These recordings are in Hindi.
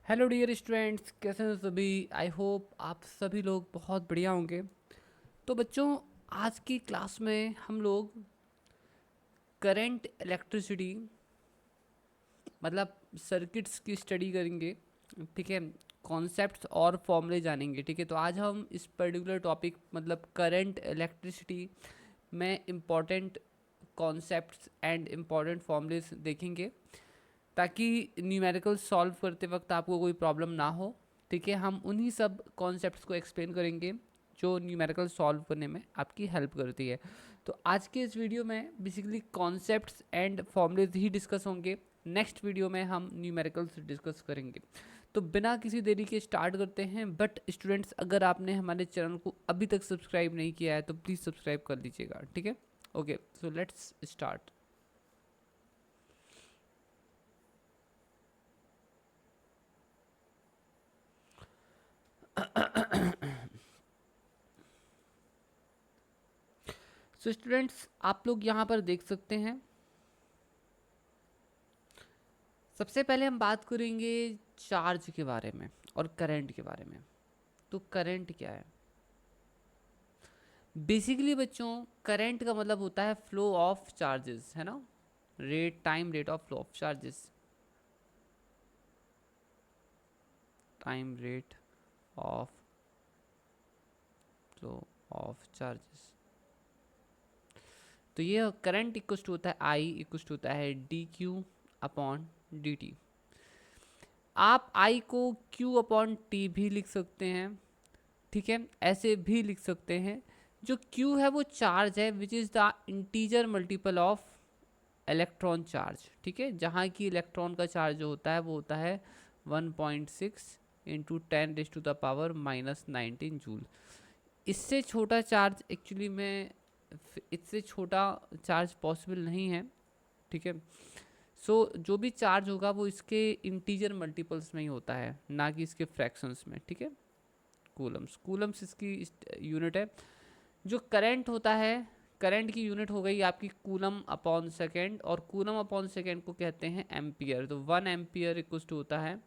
हेलो डियर स्टूडेंट्स, कैसे हैं सभी। आई होप आप सभी लोग बहुत बढ़िया होंगे। तो बच्चों, आज की क्लास में हम लोग करंट इलेक्ट्रिसिटी मतलब सर्किट्स की स्टडी करेंगे। ठीक है, कॉन्सेप्ट्स और फॉर्मूले जानेंगे। ठीक है, तो आज हम इस पर्टिकुलर टॉपिक मतलब करंट इलेक्ट्रिसिटी में important concepts and important formulas देखेंगे, ताकि न्यूमेरिकल सॉल्व करते वक्त आपको कोई प्रॉब्लम ना हो। ठीक है, हम उन्हीं सब कॉन्सेप्ट्स को एक्सप्लेन करेंगे जो न्यूमेरिकल सॉल्व करने में आपकी हेल्प करती है। तो आज के इस वीडियो में basically concepts and formulas he discuss होंगे। नेक्स्ट वीडियो में हम न्यूमेरिकल्स डिस्कस करेंगे। तो बिना किसी देरी के स्टार्ट करते हैं। बट स्टूडेंट्स, अगर आपने हमारे चैनल को अभी तक सब्सक्राइब नहीं किया है तो प्लीज़ सब्सक्राइब कर लीजिएगा। ठीक है, okay, so let's start. So students, आप लोग यहाँ पर देख सकते हैं। सबसे पहले हम बात करेंगे चार्ज के बारे में और करंट के बारे में। तो करंट क्या है? बेसिकली बच्चों, करंट का मतलब होता है फ्लो ऑफ चार्जेस, है ना। Rate of flow of charges, time rate of flow of charges. तो ये करंट इक्वल टू होता है आई इक्वल टू होता है D Q upon D T. आप आई को क्यू अपॉन टी भी लिख सकते हैं। ठीक है, ऐसे भी लिख सकते हैं। जो Q है वो चार्ज है which is the integer multiple of electron charge. ठीक है, जहाँ की इलेक्ट्रॉन का चार्ज जो होता है वो होता है 1.6 इंटू 10⁻⁻19 जूल। इससे छोटा चार्ज एक्चुअली में, इससे छोटा चार्ज पॉसिबल नहीं है। ठीक है, जो भी चार्ज होगा वो इसके इंटीजर मल्टीपल्स में ही होता है, ना कि इसके फ्रैक्शंस में। ठीक है, कूलम्स कूलम्स इसकी यूनिट है। जो करंट होता है, करंट की यूनिट हो गई आपकी कूलम अपॉन सेकेंड, और कूलम अपॉन सेकेंड को कहते हैं एम्पियर। तो 1 एम्पियर इक्वल टू होता है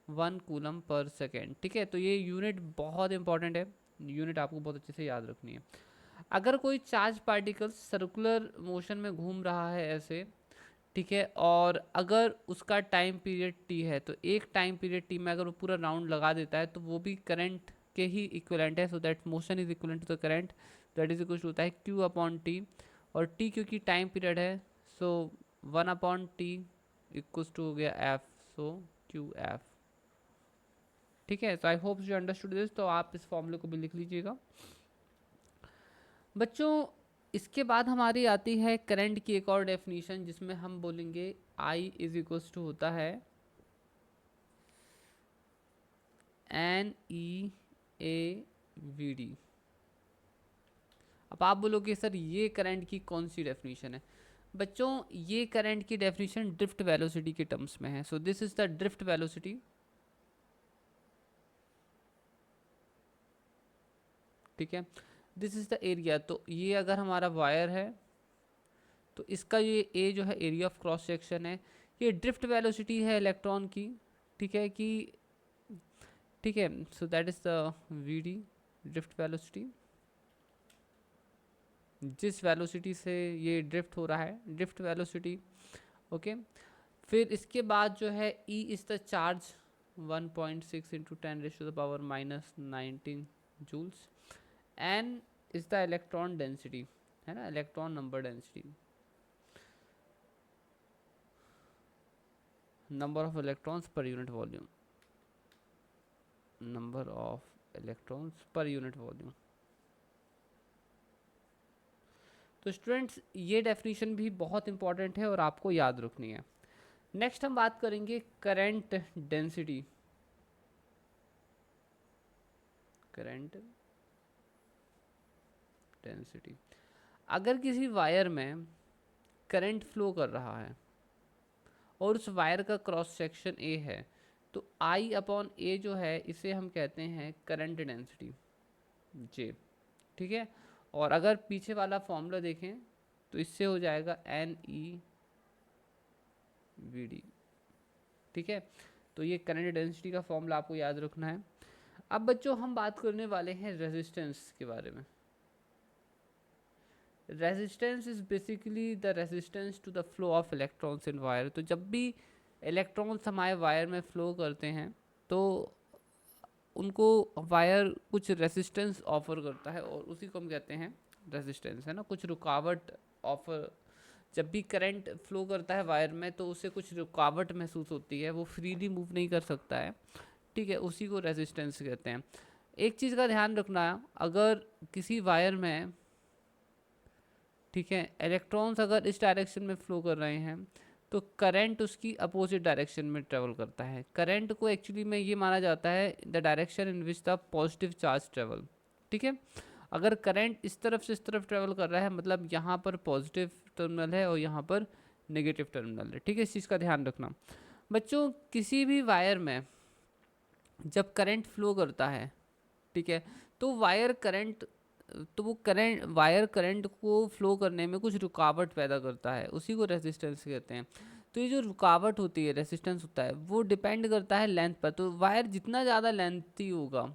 1 कूलम पर सेकेंड। ठीक है, तो ये यूनिट बहुत इंपॉर्टेंट है। यूनिट आपको बहुत अच्छे से याद रखनी है। अगर कोई चार्ज पार्टिकल सर्कुलर मोशन में घूम रहा है ऐसे, ठीक है, और अगर उसका टाइम पीरियड टी है, तो एक टाइम पीरियड टी में अगर वो पूरा राउंड लगा देता है तो वो भी करंट के ही इक्विवेलेंट है। So that motion is equivalent to the current, that is equal to होता है क्यू अपॉन टी। और टी क्योंकि टाइम पीरियड है, सो 1/t इक्वल टू हो गया एफ, सो क्यू एफ। ठीक है, so I hope you understood this. तो आप इस फॉर्मूले को भी लिख लीजिएगा बच्चों। इसके बाद हमारी आती है करंट की एक और डेफिनेशन, जिसमें हम बोलेंगे आई इज इक्वल टू होता है N E A V D. अब आप बोलोगे सर ये करंट की कौन सी डेफिनेशन है? बच्चों, ये करंट की डेफिनेशन ड्रिफ्ट वेलोसिटी के टर्म्स में है। So this is the drift velocity. ठीक है, दिस इज द एरिया। तो ये अगर हमारा वायर है तो इसका ये ए जो है एरिया ऑफ क्रॉस सेक्शन है। ये ड्रिफ्ट वेलोसिटी है इलेक्ट्रॉन की। ठीक है कि, ठीक है, so that is the V D, drift velocity. जिस वेलोसिटी से ये ड्रिफ्ट हो रहा है, ड्रिफ्ट वेलोसिटी। ओके, फिर इसके बाद जो है E is the charge 1.6 into 10⁻⁻19 joules. N is the electron density, है ना, electron number density, number of electrons per unit volume, number of electrons per unit volume. तो स्टूडेंट्स, ये डेफिनेशन भी बहुत इंपॉर्टेंट है और आपको याद रखनी है। नेक्स्ट हम बात करेंगे करंट डेंसिटी। करंट डेंसिटी, अगर किसी वायर में करंट फ्लो कर रहा है और उस वायर का क्रॉस सेक्शन ए है, तो आई अपॉन ए जो है इसे हम कहते हैं करंट डेंसिटी, जे। ठीक है, और अगर पीछे वाला फॉर्मूला देखें तो इससे हो जाएगा एन ई वी डी। ठीक है, तो ये करंट डेंसिटी का फॉर्मूला आपको याद रखना है। अब बच्चों हम बात करने वाले हैं रेजिस्टेंस के बारे में। Resistance is basically the resistance to the flow of electrons in wire. तो जब भी इलेक्ट्रॉन्स हमारे वायर में फ्लो करते हैं तो उनको वायर कुछ रेजिस्टेंस ऑफर करता है और उसी को हम कहते हैं रेजिस्टेंस, है ना, कुछ रुकावट ऑफर। जब भी करंट फ्लो करता है वायर में तो उसे कुछ रुकावट महसूस होती है, वो फ्रीली मूव नहीं कर सकता है, ठीक है, उसी को रेजिस्टेंस कहते हैं। एक चीज़ का ध्यान रखना, अगर किसी वायर में, ठीक है, इलेक्ट्रॉन्स अगर इस डायरेक्शन में फ्लो कर रहे हैं तो करंट उसकी अपोजिट डायरेक्शन में ट्रेवल करता है। करंट को एक्चुअली में ये माना जाता है the direction in which the positive charge travel, ठीक है। अगर करंट इस तरफ से इस तरफ ट्रेवल कर रहा है मतलब यहाँ पर पॉजिटिव टर्मिनल है और यहाँ पर नेगेटिव टर्मिनल है, ठीक है, इस चीज़ का ध्यान रखना। बच्चों किसी भी वायर में जब करंट फ्लो करता है, ठीक है, तो वायर करंट को फ्लो करने में कुछ रुकावट पैदा करता है, उसी को रेजिस्टेंस कहते हैं। तो ये जो रुकावट होती है, रेजिस्टेंस होता है, वो डिपेंड करता है लेंथ पर। तो वायर जितना ज़्यादा लेंथी होगा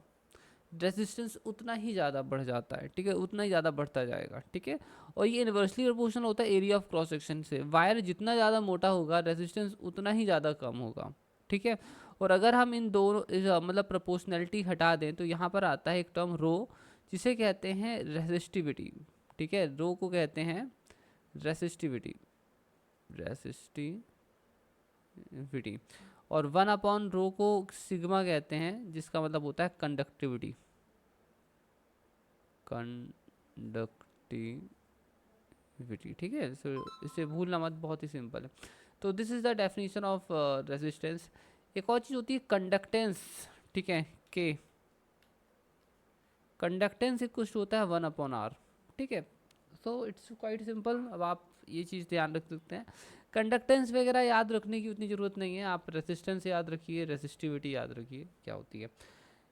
रेजिस्टेंस उतना ही ज़्यादा बढ़ जाता है, ठीक है, उतना ही ज़्यादा बढ़ता जाएगा, ठीक है। और ये इन्वर्सली प्रोपोर्शनल होता है एरिया ऑफ क्रॉस सेक्शन से। वायर जितना ज़्यादा मोटा होगा रेजिस्टेंस उतना ही ज़्यादा कम होगा, ठीक है। और अगर हम इन दोनों मतलब प्रोपोर्शनैलिटी हटा दें तो यहाँ पर आता है एक टर्म रो, जिसे कहते हैं रेसिस्टिविटी, ठीक है, रो को कहते हैं रेसिस्टिविटी, और 1/रो को सिग्मा कहते हैं, जिसका मतलब होता है कंडक्टिविटी, ठीक है। इसे भूलना मत, बहुत ही सिंपल है। तो this is the definition of resistance. एक और चीज़ होती है कंडक्टेंस, ठीक है, के कंडक्टेंस इक्वल टू होता है 1/r, ठीक है। So it's quite simple. अब आप ये चीज़ ध्यान रख सकते हैं, कंडक्टेंस वगैरह याद रखने की उतनी ज़रूरत नहीं है, आप रेजिस्टेंस याद रखिए, रेजिस्टिविटी याद रखिए क्या होती है।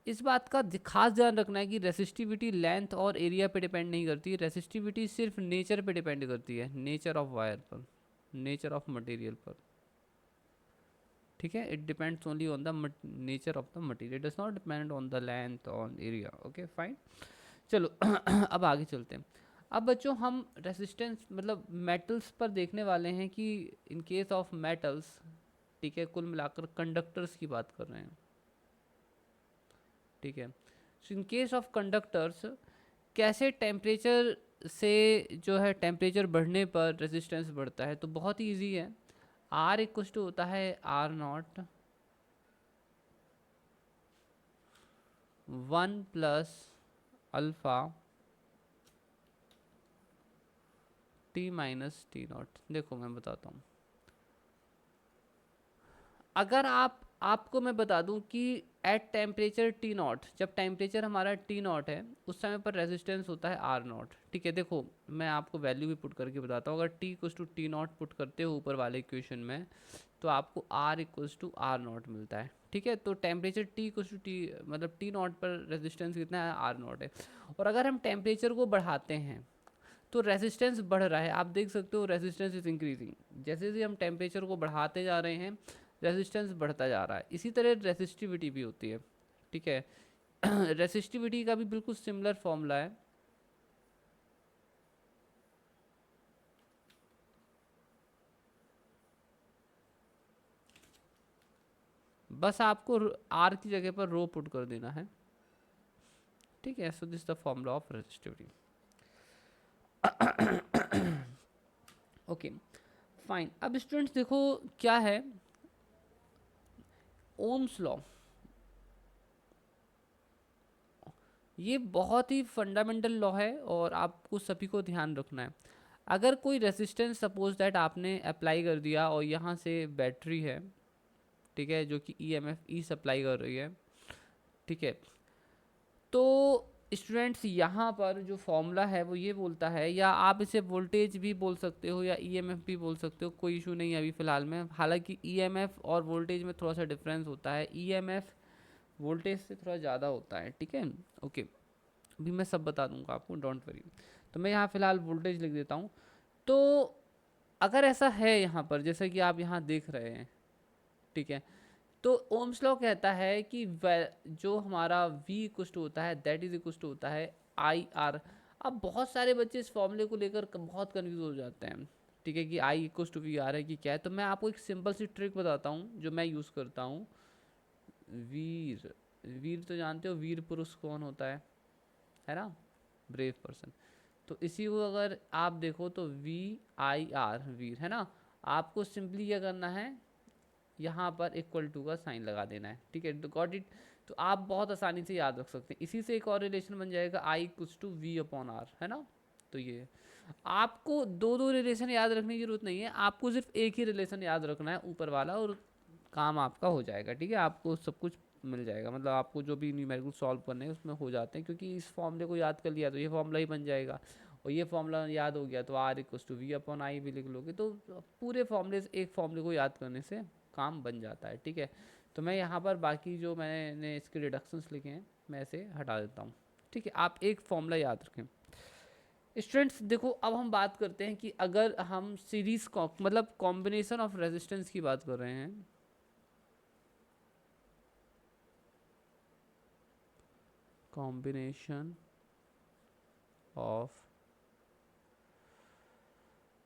इस बात का खास ध्यान रखना है कि रेसिस्टिविटी लेंथ और एरिया पे डिपेंड नहीं करती, रेसिस्टिविटी सिर्फ नेचर पे डिपेंड करती है, नेचर ऑफ वायर पर, नेचर ऑफ मटेरियल पर, ठीक है। It depends only on the nature of the material, does not depend on the length on area, okay fine. चलो अब आगे चलते हैं। अब बच्चों हम रेसिस्टेंस मतलब मेटल्स पर देखने वाले हैं कि इन केस ऑफ मेटल्स, ठीक है, कुल मिलाकर कंडक्टर्स की बात कर रहे हैं, ठीक है। इन केस ऑफ कंडक्टर्स कैसे टेम्परेचर से जो है टेम्परेचर बढ़ने पर रेजिस्टेंस बढ़ता है, तो बहुत ही ईजी है। R इक्वल टू होता है R0 1 plus alpha T minus T0। देखो मैं बताता हूँ, अगर आपको मैं बता दूं कि एट टेम्परेचर T0, जब टेम्परेचर हमारा T0 है उस समय पर रेजिस्टेंस होता है R0, ठीक है। देखो मैं आपको वैल्यू भी पुट करके बताता हूँ, अगर T equals to T0 put करते हो ऊपर वाले इक्वेशन में तो आपको R इक्वल्स टू R0 मिलता है, ठीक है। तो temperature T equals to T मतलब T0 पर रेजिस्टेंस कितना है, R0 है। और अगर हम टेम्परेचर को बढ़ाते हैं तो रेजिस्टेंस बढ़ रहा है, आप देख सकते हो रेजिस्टेंस इज इंक्रीजिंग, जैसे जैसे हम टेम्परेचर को बढ़ाते जा रहे हैं रेजिस्टेंस बढ़ता जा रहा है। इसी तरह रेसिस्टिविटी भी होती है, ठीक है। रेसिस्टिविटी का भी बिल्कुल सिमिलर फॉर्मूला है, बस आपको R की जगह पर रो पुट कर देना है, ठीक है। So this the formula of resistivity, okay fine. अब स्टूडेंट्स देखो क्या है ओम्स लॉ, ये बहुत ही फंडामेंटल लॉ है और आपको सभी को ध्यान रखना है। अगर कोई रेजिस्टेंस सपोज दैट आपने अप्लाई कर दिया और यहाँ से बैटरी है, ठीक है, जो कि ई सप्लाई कर रही है, ठीक है, तो स्टूडेंट्स यहाँ पर जो फॉर्मूला है वो ये बोलता है, या आप इसे वोल्टेज भी बोल सकते हो या ईएमएफ भी बोल सकते हो, कोई इशू नहीं है अभी फ़िलहाल में। हालांकि ईएमएफ और वोल्टेज में थोड़ा सा डिफरेंस होता है, ईएमएफ वोल्टेज से थोड़ा ज़्यादा होता है, ठीक है, ओके। अभी मैं सब बता दूंगा आपको, डोंट वरी। तो मैं यहाँ फ़िलहाल वोल्टेज लिख देता हूँ। तो अगर ऐसा है यहाँ पर जैसे कि आप यहाँ देख रहे हैं, ठीक है, तो ओम्स लॉ कहता है कि जो हमारा v इक्वल टू होता है दैट इज इक्वल टू होता है आई आर। अब बहुत सारे बच्चे इस फॉर्मूले को लेकर बहुत कंफ्यूज हो जाते हैं, ठीक है, कि आई इक्वल टू वी आर है कि क्या है। तो मैं आपको एक सिंपल सी ट्रिक बताता हूँ जो मैं यूज़ करता हूँ। वीर, वीर तो जानते हो वीर पुरुष कौन होता है ना, ब्रेव पर्सन। तो इसी को अगर आप देखो तो वी आई आर वीर है ना, आपको सिंपली क्या करना है, यहाँ पर इक्वल टू का साइन लगा देना है, ठीक है, गॉट इट। तो आप बहुत आसानी से याद रख सकते हैं। इसी से एक और रिलेशन बन जाएगा I equal to V upon R, है ना। तो ये आपको दो दो रिलेशन याद रखने की जरूरत नहीं है, आपको सिर्फ एक ही रिलेशन याद रखना है ऊपर वाला, और काम आपका हो जाएगा, ठीक है। आपको सब कुछ मिल जाएगा, मतलब आपको जो भी न्यूमेरिकल सॉल्व करने हैं उसमें हो जाते हैं, क्योंकि इस फॉर्मूले को याद कर लिया तो ये फॉर्मूला ही बन जाएगा, और ये फॉर्मूला याद हो गया तो R equal to V upon I भी लिख लोगे। तो पूरे फॉर्मूले से एक फॉर्मूले को याद करने से काम बन जाता है, ठीक है। तो मैं यहाँ पर बाकी जो मैंने इसके रिडक्शंस लिखे हैं मैं इसे हटा देता हूँ, ठीक है। आप एक फॉर्मूला याद रखें। स्टूडेंट्स देखो, अब हम बात करते हैं कि अगर हम सीरीज मतलब कॉम्बिनेशन ऑफ रेजिस्टेंस की बात कर रहे हैं, कॉम्बिनेशन ऑफ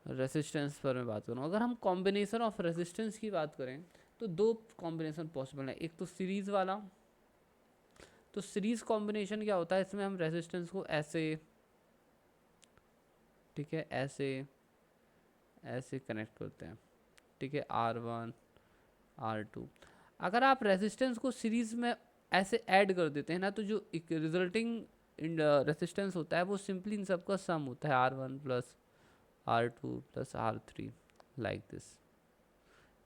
रेजिस्टेंस पर मैं बात करूँ, अगर हम कॉम्बिनेशन ऑफ रेजिस्टेंस की बात करें तो दो कॉम्बिनेशन पॉसिबल है। एक तो सीरीज वाला, तो सीरीज कॉम्बिनेशन क्या होता है, इसमें हम रेजिस्टेंस को ऐसे, ठीक है, ऐसे ऐसे कनेक्ट करते हैं, ठीक है, R1 R2। अगर आप रेजिस्टेंस को सीरीज में ऐसे ऐड कर देते हैं ना, तो जो रिजल्टिंग रेजिस्टेंस होता है वो सिंपली इन सबका सम होता है, R1 plus R2 plus R3 like this,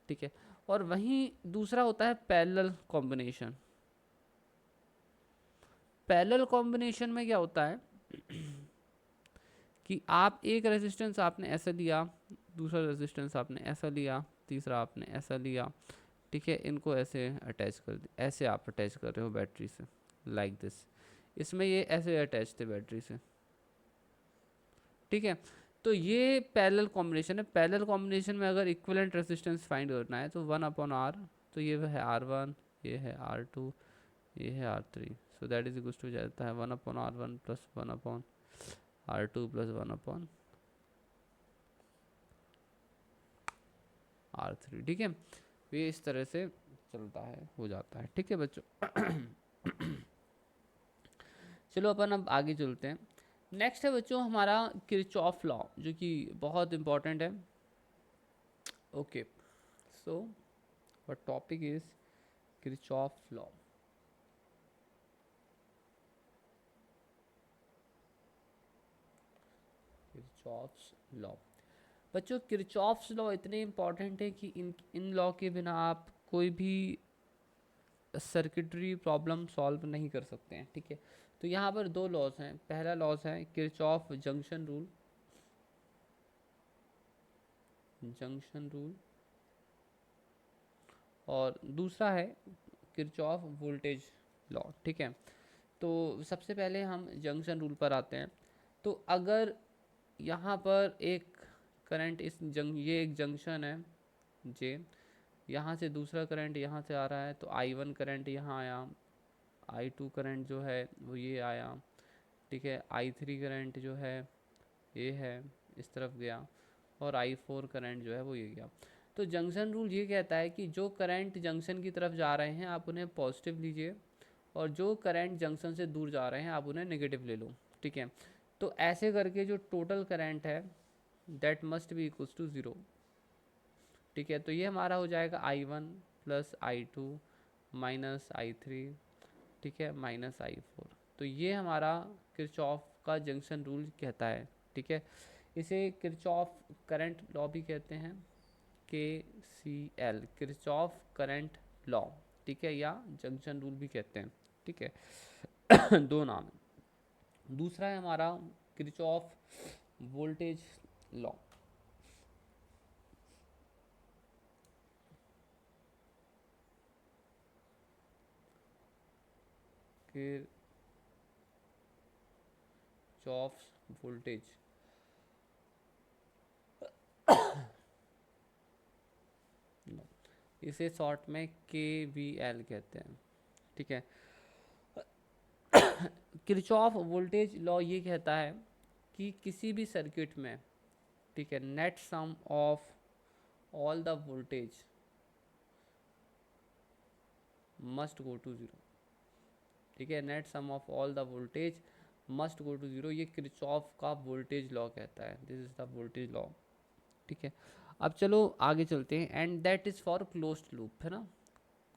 ठीक है। और वहीं दूसरा होता है पैरेलल कॉम्बिनेशन। पैरेलल कॉम्बिनेशन में क्या होता है कि आप एक रेजिस्टेंस आपने ऐसा लिया, दूसरा रेजिस्टेंस आपने ऐसा लिया, तीसरा आपने ऐसा लिया, ठीक है, इनको ऐसे अटैच कर दिया, ऐसे आप अटैच कर रहे हो बैटरी से लाइक दिस। इसमें ये ऐसे अटैच थे बैटरी से, ठीक है। तो ये पैरेलल कॉम्बिनेशन है। पैरेलल कॉम्बिनेशन में अगर इक्विवेलेंट रेजिस्टेंस फाइंड करना है तो 1/R, तो ये है R1, ये है R2, ये है R3। So that is equal to जाता है 1/R1 plus 1/R2 plus 1/R3, ठीक है। ये इस तरह से चलता है, हो जाता है, ठीक है बच्चों। चलो अपन अब आगे चलते हैं। नेक्स्ट है बच्चों हमारा किरचॉफ लॉ, जो कि बहुत इंपॉर्टेंट है। Okay, so what topic is Kirchhoff law. Kirchhoff's law, बच्चों किरचॉफ्स लॉ इतने इंपॉर्टेंट है कि इन लॉ के बिना आप कोई भी सर्किटरी प्रॉब्लम सॉल्व नहीं कर सकते हैं, ठीक है। तो यहाँ पर दो लॉज हैं। पहला लॉज है Kirchhoff junction rule, junction rule, और दूसरा है किरचॉफ वोल्टेज लॉ, ठीक है। तो सबसे पहले हम जंक्शन रूल पर आते हैं। तो अगर यहाँ पर एक करंट ये एक जंक्शन है जे, यहाँ से दूसरा करंट यहाँ से आ रहा है, तो I1 करंट यहाँ आया, I2 करंट जो है वो ये आया, ठीक है, I3 करंट जो है ये है इस तरफ गया, और I4 करंट जो है वो ये गया। तो जंक्शन रूल ये कहता है कि जो करंट जंक्शन की तरफ जा रहे हैं आप उन्हें पॉजिटिव लीजिए, और जो करंट जंक्शन से दूर जा रहे हैं आप उन्हें नेगेटिव ले लो, ठीक है। तो ऐसे करके जो टोटल करंट है that must be equals to 0, ठीक है। तो ये हमारा हो जाएगा I1 plus I2 minus I3, ठीक है, माइनस I4। तो ये हमारा किरचॉफ का जंक्शन रूल कहता है, ठीक है। इसे किरचॉफ करंट लॉ भी कहते हैं, KCL, किरचॉफ करंट लॉ, ठीक है, या जंक्शन रूल भी कहते हैं, ठीक है। दो नाम है। दूसरा है हमारा Kirchhoff voltage law, Kirchhoff voltage, इसे शॉर्ट में KVL कहते हैं, ठीक है। किरचॉफ वोल्टेज लॉ ये कहता है कि किसी भी सर्किट में, ठीक है, net sum of all the voltage must go to zero, ठीक है, net sum of all the voltage must go to zero, ये किरचॉफ का वोल्टेज लॉ कहता है, this is the voltage law, ठीक है। अब चलो आगे चलते हैं, and that is for closed loop, है ना,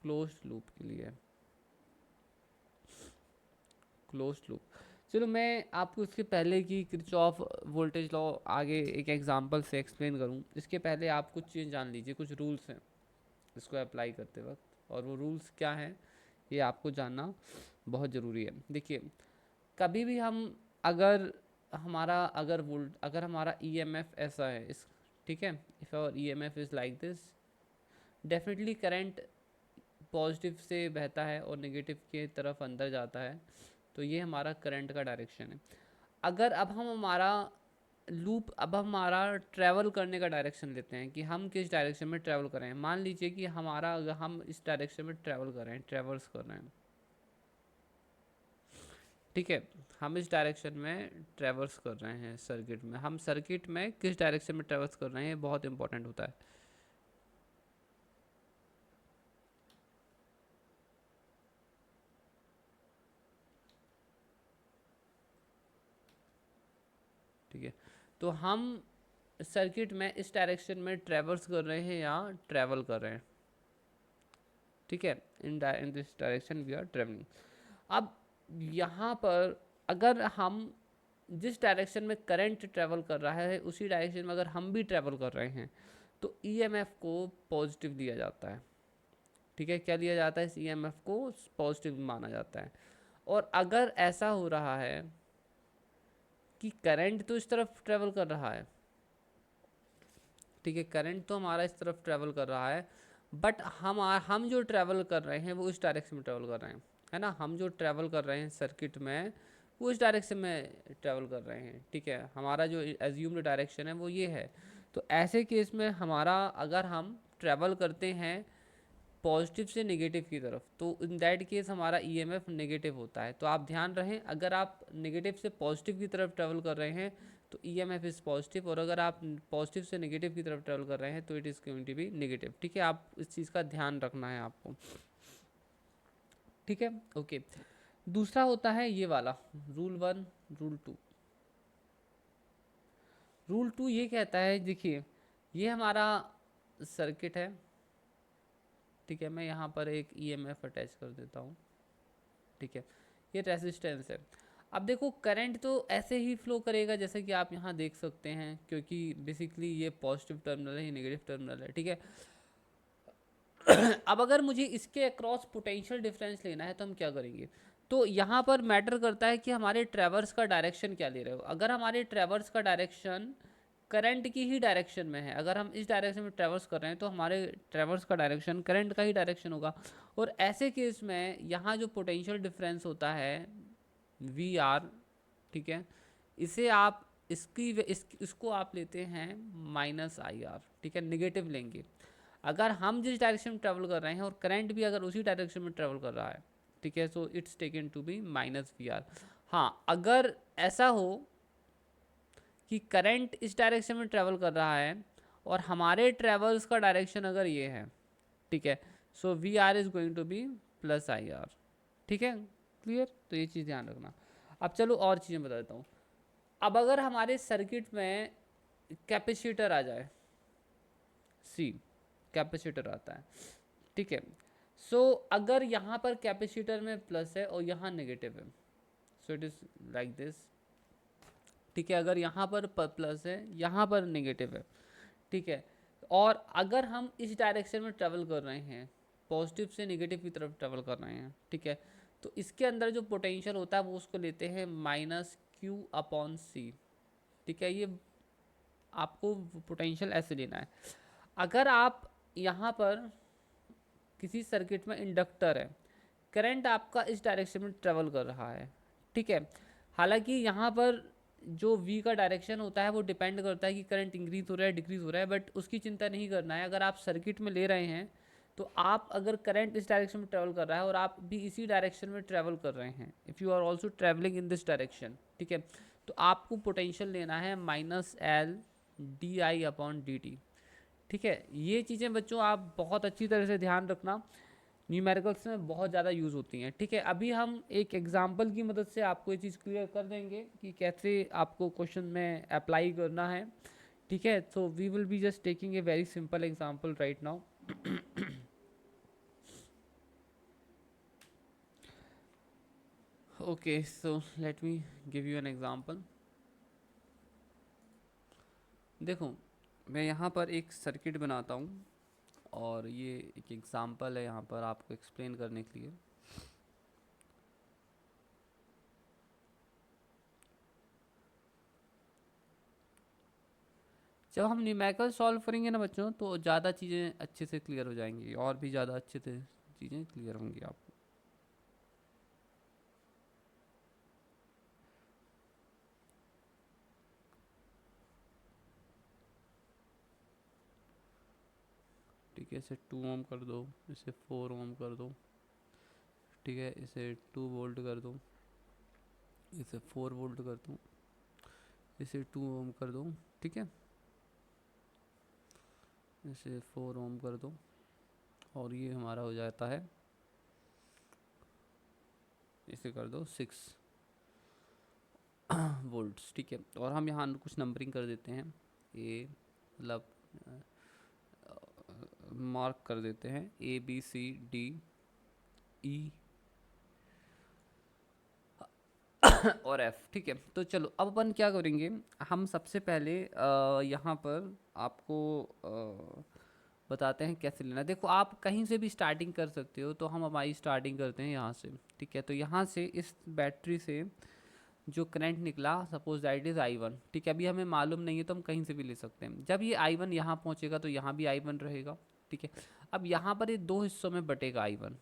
क्लोज्ड लूप के लिए, क्लोज्ड लूप। चलो मैं आपको इसके पहले की किरचॉफ वोल्टेज लॉ आगे एक एग्जांपल से एक्सप्लेन करूं, इसके पहले आप कुछ चीज़ जान लीजिए, कुछ रूल्स हैं इसको अप्लाई करते वक्त, और वो रूल्स क्या हैं ये आपको जानना बहुत ज़रूरी है। देखिए, कभी भी हम अगर अगर हमारा EMF ऐसा है, इस, ठीक है, if our EMF is like this, definitely current positive से बहता है और नेगेटिव के तरफ अंदर जाता है, तो ये हमारा करंट का डायरेक्शन है। अगर अब हमारा ट्रैवल करने का डायरेक्शन लेते हैं कि हम किस डायरेक्शन में ट्रैवल कर रहे हैं। मान लीजिए कि अगर हम इस डायरेक्शन में ट्रैवल कर रहे हैं, ट्रैवर्स कर रहे हैं, ठीक है, हम इस डायरेक्शन में ट्रैवर्स कर रहे हैं सर्किट में, हम सर्किट में किस डायरेक्शन में ट्रैवर्स कर रहे हैं बहुत इंपॉर्टेंट होता है। ठीक है, तो हम सर्किट में इस डायरेक्शन में ट्रैवर्स कर रहे हैं या ट्रैवल कर रहे हैं, ठीक है, in this direction we are travelling. अब यहाँ पर अगर हम जिस डायरेक्शन में करंट ट्रैवल कर रहा है उसी डायरेक्शन में अगर हम भी ट्रैवल कर रहे हैं तो EMF को पॉजिटिव दिया जाता है, ठीक है, क्या लिया जाता है, इस EMF को पॉजिटिव माना जाता है। और अगर ऐसा हो रहा है कि करंट तो इस तरफ ट्रैवल कर रहा है, ठीक है, करंट तो हमारा इस तरफ ट्रैवल कर रहा है, बट हम जो ट्रैवल कर रहे हैं वो इस डायरेक्शन में ट्रैवल कर रहे हैं, है ना, हम जो ट्रैवल कर रहे हैं सर्किट में वो इस डायरेक्शन में ट्रैवल कर रहे हैं, ठीक है, हमारा जो एज्यूम्ड डायरेक्शन है वो ये है। तो ऐसे केस में हमारा, अगर हम ट्रैवल करते हैं पॉजिटिव से नेगेटिव की तरफ, तो इन दैट केस हमारा EMF नेगेटिव होता है। तो आप ध्यान रखें, अगर आप नेगेटिव से पॉजिटिव की तरफ ट्रैवल कर रहे हैं तो EMF इज़ पॉजिटिव, और अगर आप पॉजिटिव से नेगेटिव की तरफ ट्रैवल कर रहे हैं तो it is going to be negative, ठीक है, आप इस चीज़ का ध्यान रखना है आपको, ठीक है, ओके। दूसरा होता है ये वाला रूल 1, रूल 2। रूल 2 ये कहता है, देखिए ये हमारा सर्किट है, ठीक है, मैं यहाँ पर एक EMF अटैच कर देता हूँ, ठीक है, ये रेजिस्टेंस है। अब देखो करंट तो ऐसे ही फ्लो करेगा जैसे कि आप यहाँ देख सकते हैं, क्योंकि बेसिकली ये पॉजिटिव टर्मिनल है, ये नेगेटिव टर्मिनल है, ठीक है। अब अगर मुझे इसके अक्रॉस पोटेंशियल डिफरेंस लेना है तो हम क्या करेंगे, तो यहाँ पर मैटर करता है कि हमारे ट्रैवर्स का डायरेक्शन क्या ले रहे हो। अगर हमारे ट्रैवर्स का डायरेक्शन करंट की ही डायरेक्शन में है, अगर हम इस डायरेक्शन में ट्रैवर्स कर रहे हैं तो हमारे ट्रैवर्स का डायरेक्शन करंट का ही डायरेक्शन होगा। और ऐसे केस में यहाँ जो पोटेंशियल डिफरेंस होता है VR, ठीक है, इसे आप इसको आप लेते हैं -IR, ठीक है, नेगेटिव लेंगे। अगर हम जिस डायरेक्शन में ट्रैवल कर रहे हैं और करंट भी अगर उसी डायरेक्शन में ट्रैवल कर रहा है, ठीक है, so it's taken to be -VR। हाँ, अगर ऐसा हो कि करंट इस डायरेक्शन में ट्रैवल कर रहा है और हमारे ट्रैवल्स का डायरेक्शन अगर ये है, ठीक है, so VR is going to be +IR, ठीक है, क्लियर, तो ये चीज़ ध्यान रखना। अब चलो और चीज़ें बता देता हूँ। अब अगर हमारे सर्किट में कैपेसिटर आ जाए, C कैपेसिटर आता है, ठीक है, सो अगर यहाँ पर कैपेसिटर में प्लस है और यहाँ नेगेटिव है, so it is like this, ठीक है, अगर यहाँ पर प्लस है यहाँ पर नेगेटिव है, ठीक है, और अगर हम इस डायरेक्शन में ट्रैवल कर रहे हैं, पॉजिटिव से नेगेटिव की तरफ ट्रैवल कर रहे हैं, ठीक है, तो इसके अंदर जो पोटेंशियल होता है वो उसको लेते हैं -Q/C, ठीक है, ये आपको पोटेंशियल ऐसे लेना है। अगर आप यहाँ पर किसी सर्किट में इंडक्टर है, करंट आपका इस डायरेक्शन में ट्रेवल कर रहा है, ठीक है, हालांकि यहाँ पर जो V का डायरेक्शन होता है वो डिपेंड करता है कि करंट इंक्रीज हो रहा है डिक्रीज हो रहा है, बट उसकी चिंता नहीं करना है। अगर आप सर्किट में ले रहे हैं तो आप अगर करंट इस डायरेक्शन में ट्रेवल कर रहा है और आप भी इसी डायरेक्शन में ट्रेवल कर रहे हैं, if you are also travelling in this direction, ठीक है, तो आपको पोटेंशियल लेना है -L/di/dt। ठीक है, ये चीज़ें बच्चों आप बहुत अच्छी तरह से ध्यान रखना, न्यूमेरिकल्स में बहुत ज़्यादा यूज़ होती हैं। ठीक है, अभी हम एक एग्जांपल की मदद से आपको ये चीज़ क्लियर कर देंगे कि कैसे आपको क्वेश्चन में अप्लाई करना है। ठीक है, सो we will be just taking a very simple example right now. Okay, so let me give you an example. देखो, मैं यहाँ पर एक सर्किट बनाता हूँ और ये एक एग्जांपल है यहाँ पर आपको एक्सप्लेन करने के लिए। जब हम न्यूमेरिकल सॉल्व करेंगे ना बच्चों, तो ज़्यादा चीज़ें अच्छे से क्लियर हो जाएंगी और भी ज़्यादा अच्छे से चीज़ें क्लियर होंगी आपको। ठीक है, इसे 2 ओम कर दो, इसे 4 ओम कर दो। ठीक है, इसे 2 वोल्ट कर दो, इसे 4 वोल्ट कर दो, इसे 2 ओम कर दो। ठीक है, इसे 4 ओम कर दो और ये हमारा हो जाता है, इसे कर दो 6 वोल्ट्स। ठीक है, और हम यहाँ कुछ नंबरिंग कर देते हैं, ए मतलब मार्क कर देते हैं ABCDE और F। ठीक है, तो चलो अब अपन क्या करेंगे, हम सबसे पहले यहाँ पर आपको बताते हैं कैसे लेना। देखो, आप कहीं से भी स्टार्टिंग कर सकते हो, तो हम हमारी स्टार्टिंग करते हैं यहाँ से। ठीक है, तो यहाँ से इस बैटरी से जो करंट निकला, सपोज दैट इज़ I1। ठीक है, अभी हमें मालूम नहीं है तो हम कहीं से भी ले सकते हैं। जब ये I1 यहाँ पहुँचेगा तो यहाँ भी I1 रहेगा। ठीक है, अब यहाँ पर ये 2 हिस्सों में बटेगा I1।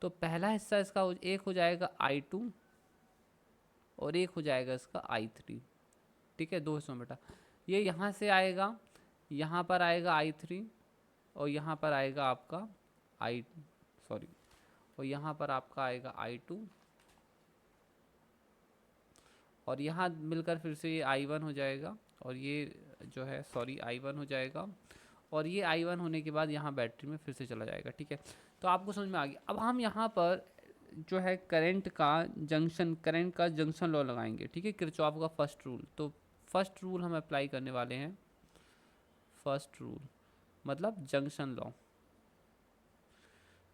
तो पहला हिस्सा इसका एक हो जाएगा I2 और एक हो जाएगा इसका I3। ठीक है, 2 हिस्सों में बटा, ये यहाँ से आएगा, यहाँ पर आएगा I3 और यहाँ पर आएगा आपका सॉरी, और यहाँ पर आपका आएगा I2 और यहाँ मिलकर फिर से ये I1 हो जाएगा और ये जो है सॉरी I1 हो जाएगा और ये I1 होने के बाद यहाँ बैटरी में फिर से चला जाएगा। ठीक है, तो आपको समझ में आ गया। अब हम यहाँ पर जो है करंट का जंक्शन लॉ लगाएंगे। ठीक है, किरचॉफ का फर्स्ट रूल। तो फर्स्ट रूल हम अप्लाई करने वाले हैं, फर्स्ट रूल मतलब जंक्शन लॉ।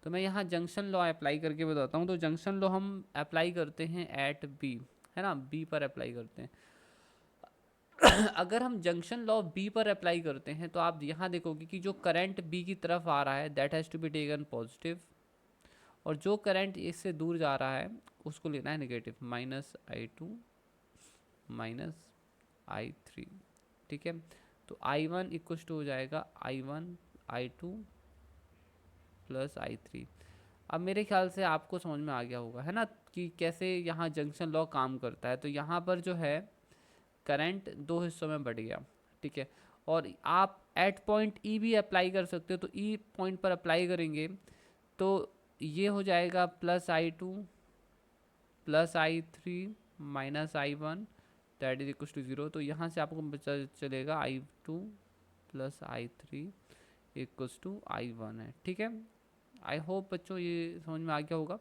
तो मैं यहाँ जंक्शन लॉ अप्लाई करके बताता हूँ। तो जंक्शन लॉ हम अप्लाई करते हैं एट बी, है ना, बी पर अप्लाई करते हैं। अगर हम जंक्शन लॉ बी पर अप्लाई करते हैं तो आप यहाँ देखोगे कि जो करंट बी की तरफ आ रहा है that has to be taken positive, और जो करंट इससे दूर जा रहा है उसको लेना है नेगेटिव, -I2 -I3। ठीक है, तो I1 इक्वल टू हो जाएगा I1 I2 प्लस I3। अब मेरे ख्याल से आपको समझ में आ गया होगा, है ना, कि कैसे यहाँ जंक्शन लॉ काम करता है। तो यहाँ पर जो है करंट 2 हिस्सों में बढ़ गया। ठीक है, और आप एट पॉइंट ई भी अप्लाई कर सकते हो। तो ई पॉइंट पर अप्लाई करेंगे तो ये हो जाएगा +I2 +I3 -I1 that is equal to 0। तो यहाँ से आपको पता चलेगा I2 +I3 equal to I1 है। ठीक है, आई होप बच्चों ये समझ में आ गया होगा।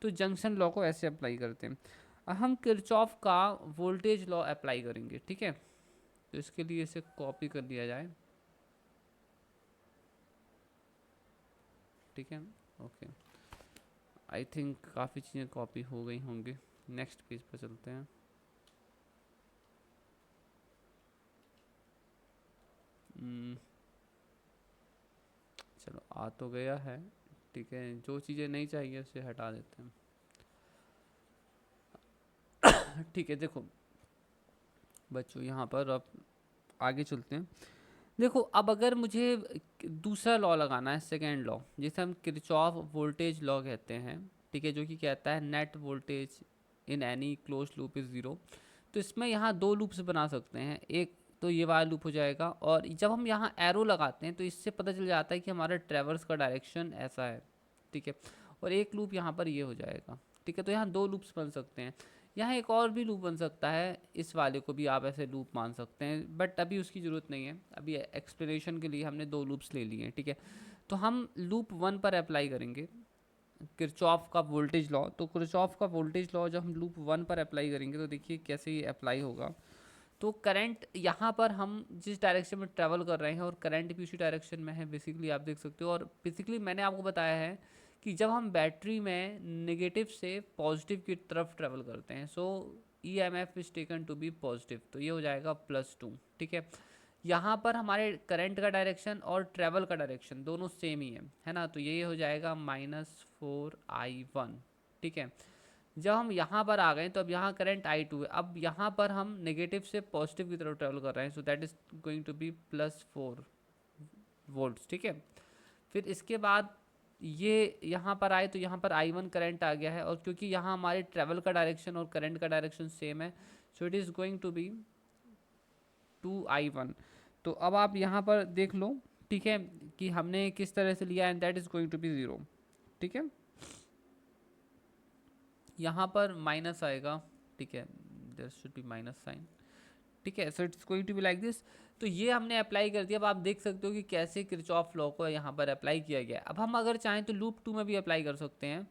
तो जंक्शन लॉ को ऐसे अप्लाई करते हैं। अब हम किरचॉफ का वोल्टेज लॉ अप्लाई करेंगे। ठीक है, तो इसके लिए इसे कॉपी कर लिया जाए। ठीक है, ओके, आई थिंक काफ़ी चीज़ें कॉपी हो गई होंगी। नेक्स्ट पेज पर चलते हैं। चलो, आ तो गया है। ठीक है, जो चीज़ें नहीं चाहिए उसे हटा देते हैं। ठीक है, देखो बच्चों यहाँ पर अब आगे चलते हैं। देखो, अब अगर मुझे दूसरा लॉ लगाना है, सेकेंड लॉ, जिसे हम किरचॉफ वोल्टेज लॉ कहते हैं। ठीक है, जो कि कहता है net voltage in any close loop is 0। तो इसमें यहाँ 2 लूप्स बना सकते हैं। एक तो ये वाला लूप हो जाएगा। और जब हम यहाँ एरो लगाते हैं तो इससे पता चल जाता है कि हमारा ट्रैवर्स का डायरेक्शन ऐसा है, ठीक है। और एक लूप यहाँ पर ये हो जाएगा, ठीक है। तो यहाँ 2 लूप्स बन सकते हैं। यहाँ एक और भी लूप बन सकता है, इस वाले को भी आप ऐसे लूप मान सकते हैं, बट अभी उसकी ज़रूरत नहीं है। अभी एक्सप्लेनेशन के लिए हमने 2 लूप्स ले लिए हैं, ठीक है। तो हम लूप 1 पर अप्लाई करेंगे किरचॉफ का वोल्टेज लॉ। तो किरचॉफ का वोल्टेज लॉ जब हम लूप 1 पर अप्लाई करेंगे तो देखिए कैसे ये अप्लाई होगा। तो करंट यहाँ पर हम जिस डायरेक्शन में ट्रैवल कर रहे हैं और करंट भी उसी डायरेक्शन में है, बेसिकली आप देख सकते हो। और बेसिकली मैंने आपको बताया है कि जब हम बैटरी में नेगेटिव से पॉजिटिव की तरफ ट्रैवल करते हैं, so E M F is taken to be positive, तो ये हो जाएगा +2, ठीक है। यहाँ पर हमारे करंट का डायरेक्शन और ट्रैवल का डायरेक्शन दोनों सेम ही है ना, तो ये हो जाएगा -4I1, ठीक है। जब हम यहाँ पर आ गए तो अब यहाँ करंट I2 है। अब यहाँ पर हम नेगेटिव से पॉजिटिव की तरफ ट्रेवल कर रहे हैं, so that is going to be +4 volts, ठीक है। फिर इसके बाद ये यहाँ पर आए तो यहाँ पर I1 करंट आ गया है, और क्योंकि यहाँ हमारे ट्रैवल का डायरेक्शन और करंट का डायरेक्शन सेम है, so it is going to be 2I1। तो अब आप यहाँ पर देख लो, ठीक है, कि हमने किस तरह से लिया, and that is going to be 0, ठीक है। यहाँ पर माइनस आएगा, ठीक है, there should be minus sign, ठीक है। So it's going to be like this. तो ये हमने अप्लाई कर दिया। अब आप देख सकते हो कि कैसे किरचॉफ लॉ को यहाँ पर अप्लाई किया गया है। अब हम अगर चाहें तो लूप 2 में भी अप्लाई कर सकते हैं।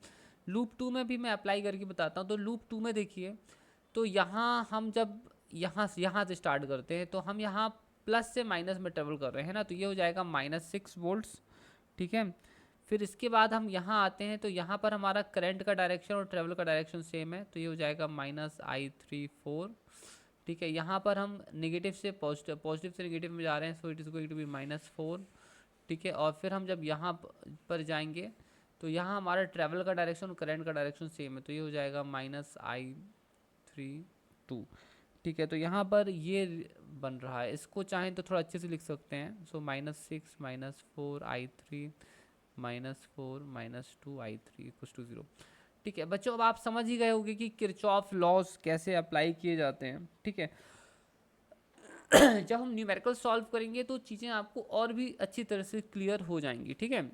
लूप 2 में भी मैं अप्लाई करके बताता हूँ। तो लूप 2 में देखिए, तो यहाँ हम जब यहाँ से स्टार्ट करते हैं तो हम यहाँ प्लस से माइनस में ट्रेवल कर रहे हैं ना, तो ये हो जाएगा -6 वोल्ट्स, ठीक है। फिर इसके बाद हम यहाँ आते हैं तो यहाँ पर हमारा करंट का डायरेक्शन और ट्रेवल का डायरेक्शन सेम है, तो ये हो जाएगा -I34, ठीक है। यहाँ पर हम नेगेटिव से पॉजिटिव से नेगेटिव में जा रहे हैं, so it is going to be -4, ठीक है। और फिर हम जब यहाँ पर जाएंगे तो यहाँ हमारा ट्रैवल का डायरेक्शन और करंट का डायरेक्शन सेम है, तो ये हो जाएगा -I32, ठीक है। तो यहाँ पर ये बन रहा है। इसको चाहें तो थोड़ा अच्छे से लिख सकते हैं। सो -6 -4I3 -4 -2I3 = 0, ठीक है। बच्चों अब आप समझ ही गए होंगे कि किरचॉफ लॉज कैसे अप्लाई किए जाते हैं, ठीक है। जब हम न्यूमेरिकल सॉल्व करेंगे तो चीज़ें आपको और भी अच्छी तरह से क्लियर हो जाएंगी, ठीक है।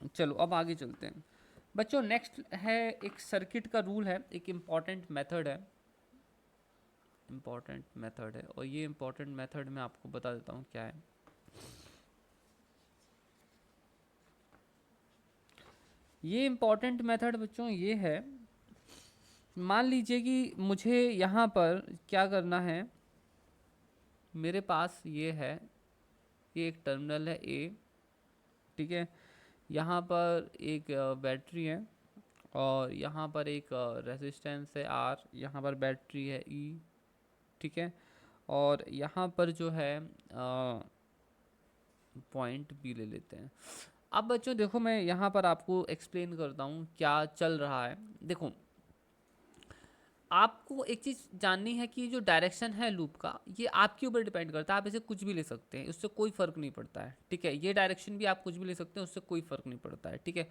चलो अब आगे चलते हैं बच्चों। नेक्स्ट है एक सर्किट का रूल है, एक इम्पॉर्टेंट मेथड है, और ये इम्पॉर्टेंट मेथड मैं आपको बता देता हूँ क्या है। ये इम्पॉर्टेंट मेथड बच्चों ये है, मान लीजिए कि मुझे यहाँ पर क्या करना है। मेरे पास ये है, ये एक टर्मिनल है A, ठीक है। यहाँ पर एक बैटरी है, और यहाँ पर एक रेजिस्टेंस है R, यहाँ पर बैटरी है E, ठीक है। और यहाँ पर जो है पॉइंट B ले लेते हैं। अब बच्चों देखो, मैं यहाँ पर आपको एक्सप्लेन करता हूँ क्या चल रहा है। देखो, आपको एक चीज़ जाननी है कि जो डायरेक्शन है लूप का, ये आपके ऊपर डिपेंड करता है। आप इसे कुछ भी ले सकते हैं, उससे कोई फ़र्क नहीं पड़ता है, ठीक है। ये डायरेक्शन भी आप कुछ भी ले सकते हैं, उससे कोई फ़र्क नहीं पड़ता है, ठीक है।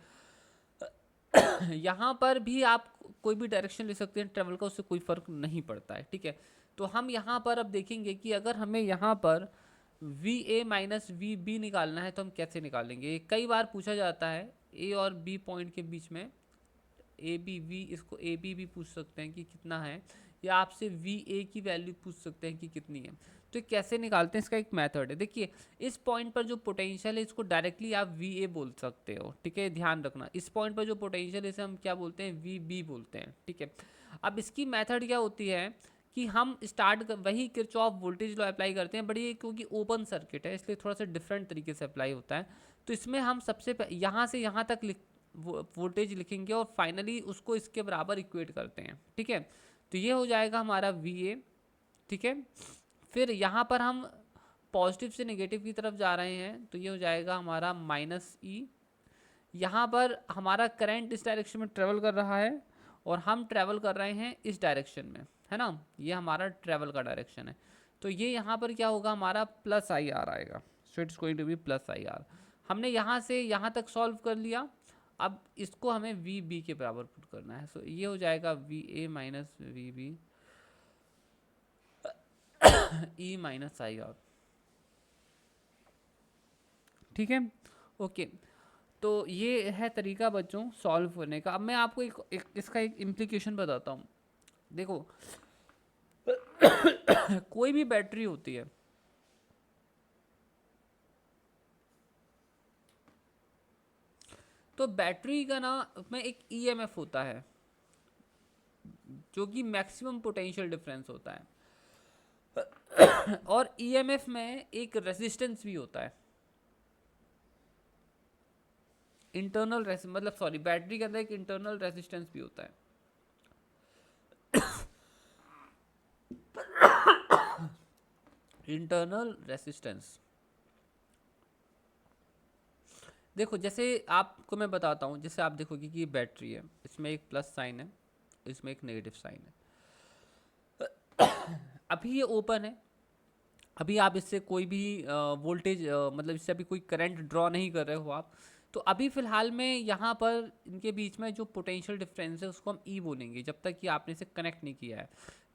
यहाँ पर भी आप कोई भी डायरेक्शन ले सकते हैं ट्रेवल का, उससे कोई फ़र्क नहीं पड़ता है, ठीक है। तो हम यहाँ पर अब देखेंगे कि अगर हमें यहाँ पर VA माइनस VB निकालना है तो हम कैसे निकालेंगे। कई बार पूछा जाता है A और B पॉइंट के बीच में ABV, इसको AB भी पूछ सकते हैं कि कितना है, या आपसे VA की वैल्यू पूछ सकते हैं कि कितनी है। तो कैसे निकालते हैं, इसका एक मेथड है। देखिए, इस पॉइंट पर जो पोटेंशियल है इसको डायरेक्टली आप VA बोल सकते हो, ठीक है, ध्यान रखना। इस पॉइंट पर जो पोटेंशियल है इसे हम क्या बोलते हैं, VB बोलते हैं, ठीक है। अब इसकी मेथड क्या होती है कि हम वही किरचॉफ वोल्टेज लॉ अप्लाई करते हैं, बट ये क्योंकि ओपन सर्किट है इसलिए थोड़ा सा डिफरेंट तरीके से अप्लाई होता है। तो इसमें हम सबसे यहाँ से यहाँ तक वोल्टेज लिखेंगे और फाइनली उसको इसके बराबर इक्वेट करते हैं, ठीक है। तो ये हो जाएगा हमारा VA, ठीक है। फिर यहाँ पर हम पॉजिटिव से नेगेटिव की तरफ जा रहे हैं, तो ये हो जाएगा हमारा -E। यहाँ पर हमारा करंट इस डायरेक्शन में ट्रेवल कर रहा है और हम ट्रेवल कर रहे हैं इस डायरेक्शन में, है ना। ये हमारा ट्रेवल का डायरेक्शन है। तो ये यहाँ पर क्या होगा, हमारा +IR आएगा। So it's going to be +IR। हमने यहाँ से यहाँ तक सॉल्व कर लिया। अब इसको हमें VB के बराबर पुट करना है। सो ये हो जाएगा VA minus VB, E minus आई आर। ठीक है, ओके। तो ये है तरीका बच्चों सॉल्व करने का। अब मैं आपको इसका एक इम्प्लीकेशन बताता हूँ। देखो कोई भी बैटरी होती है, तो बैटरी का ना उसमें एक ईएमएफ होता है जो कि मैक्सिमम पोटेंशियल डिफरेंस होता है और ईएमएफ में एक रेजिस्टेंस भी होता है, इंटरनल मतलब सॉरी बैटरी के अंदर एक इंटरनल रेजिस्टेंस भी होता है। इंटरनल रेजिस्टेंस, देखो जैसे आपको मैं बताता हूँ, जैसे आप देखोगे कि ये बैटरी है, इसमें एक प्लस साइन है, इसमें एक नेगेटिव साइन है। अभी ये ओपन है, अभी आप इससे कोई भी वोल्टेज मतलब इससे अभी कोई करंट ड्रॉ नहीं कर रहे हो आप। तो अभी फ़िलहाल में यहाँ पर इनके बीच में जो पोटेंशियल डिफरेंस है उसको हम ई बोलेंगे, जब तक कि आपने इसे कनेक्ट नहीं किया है।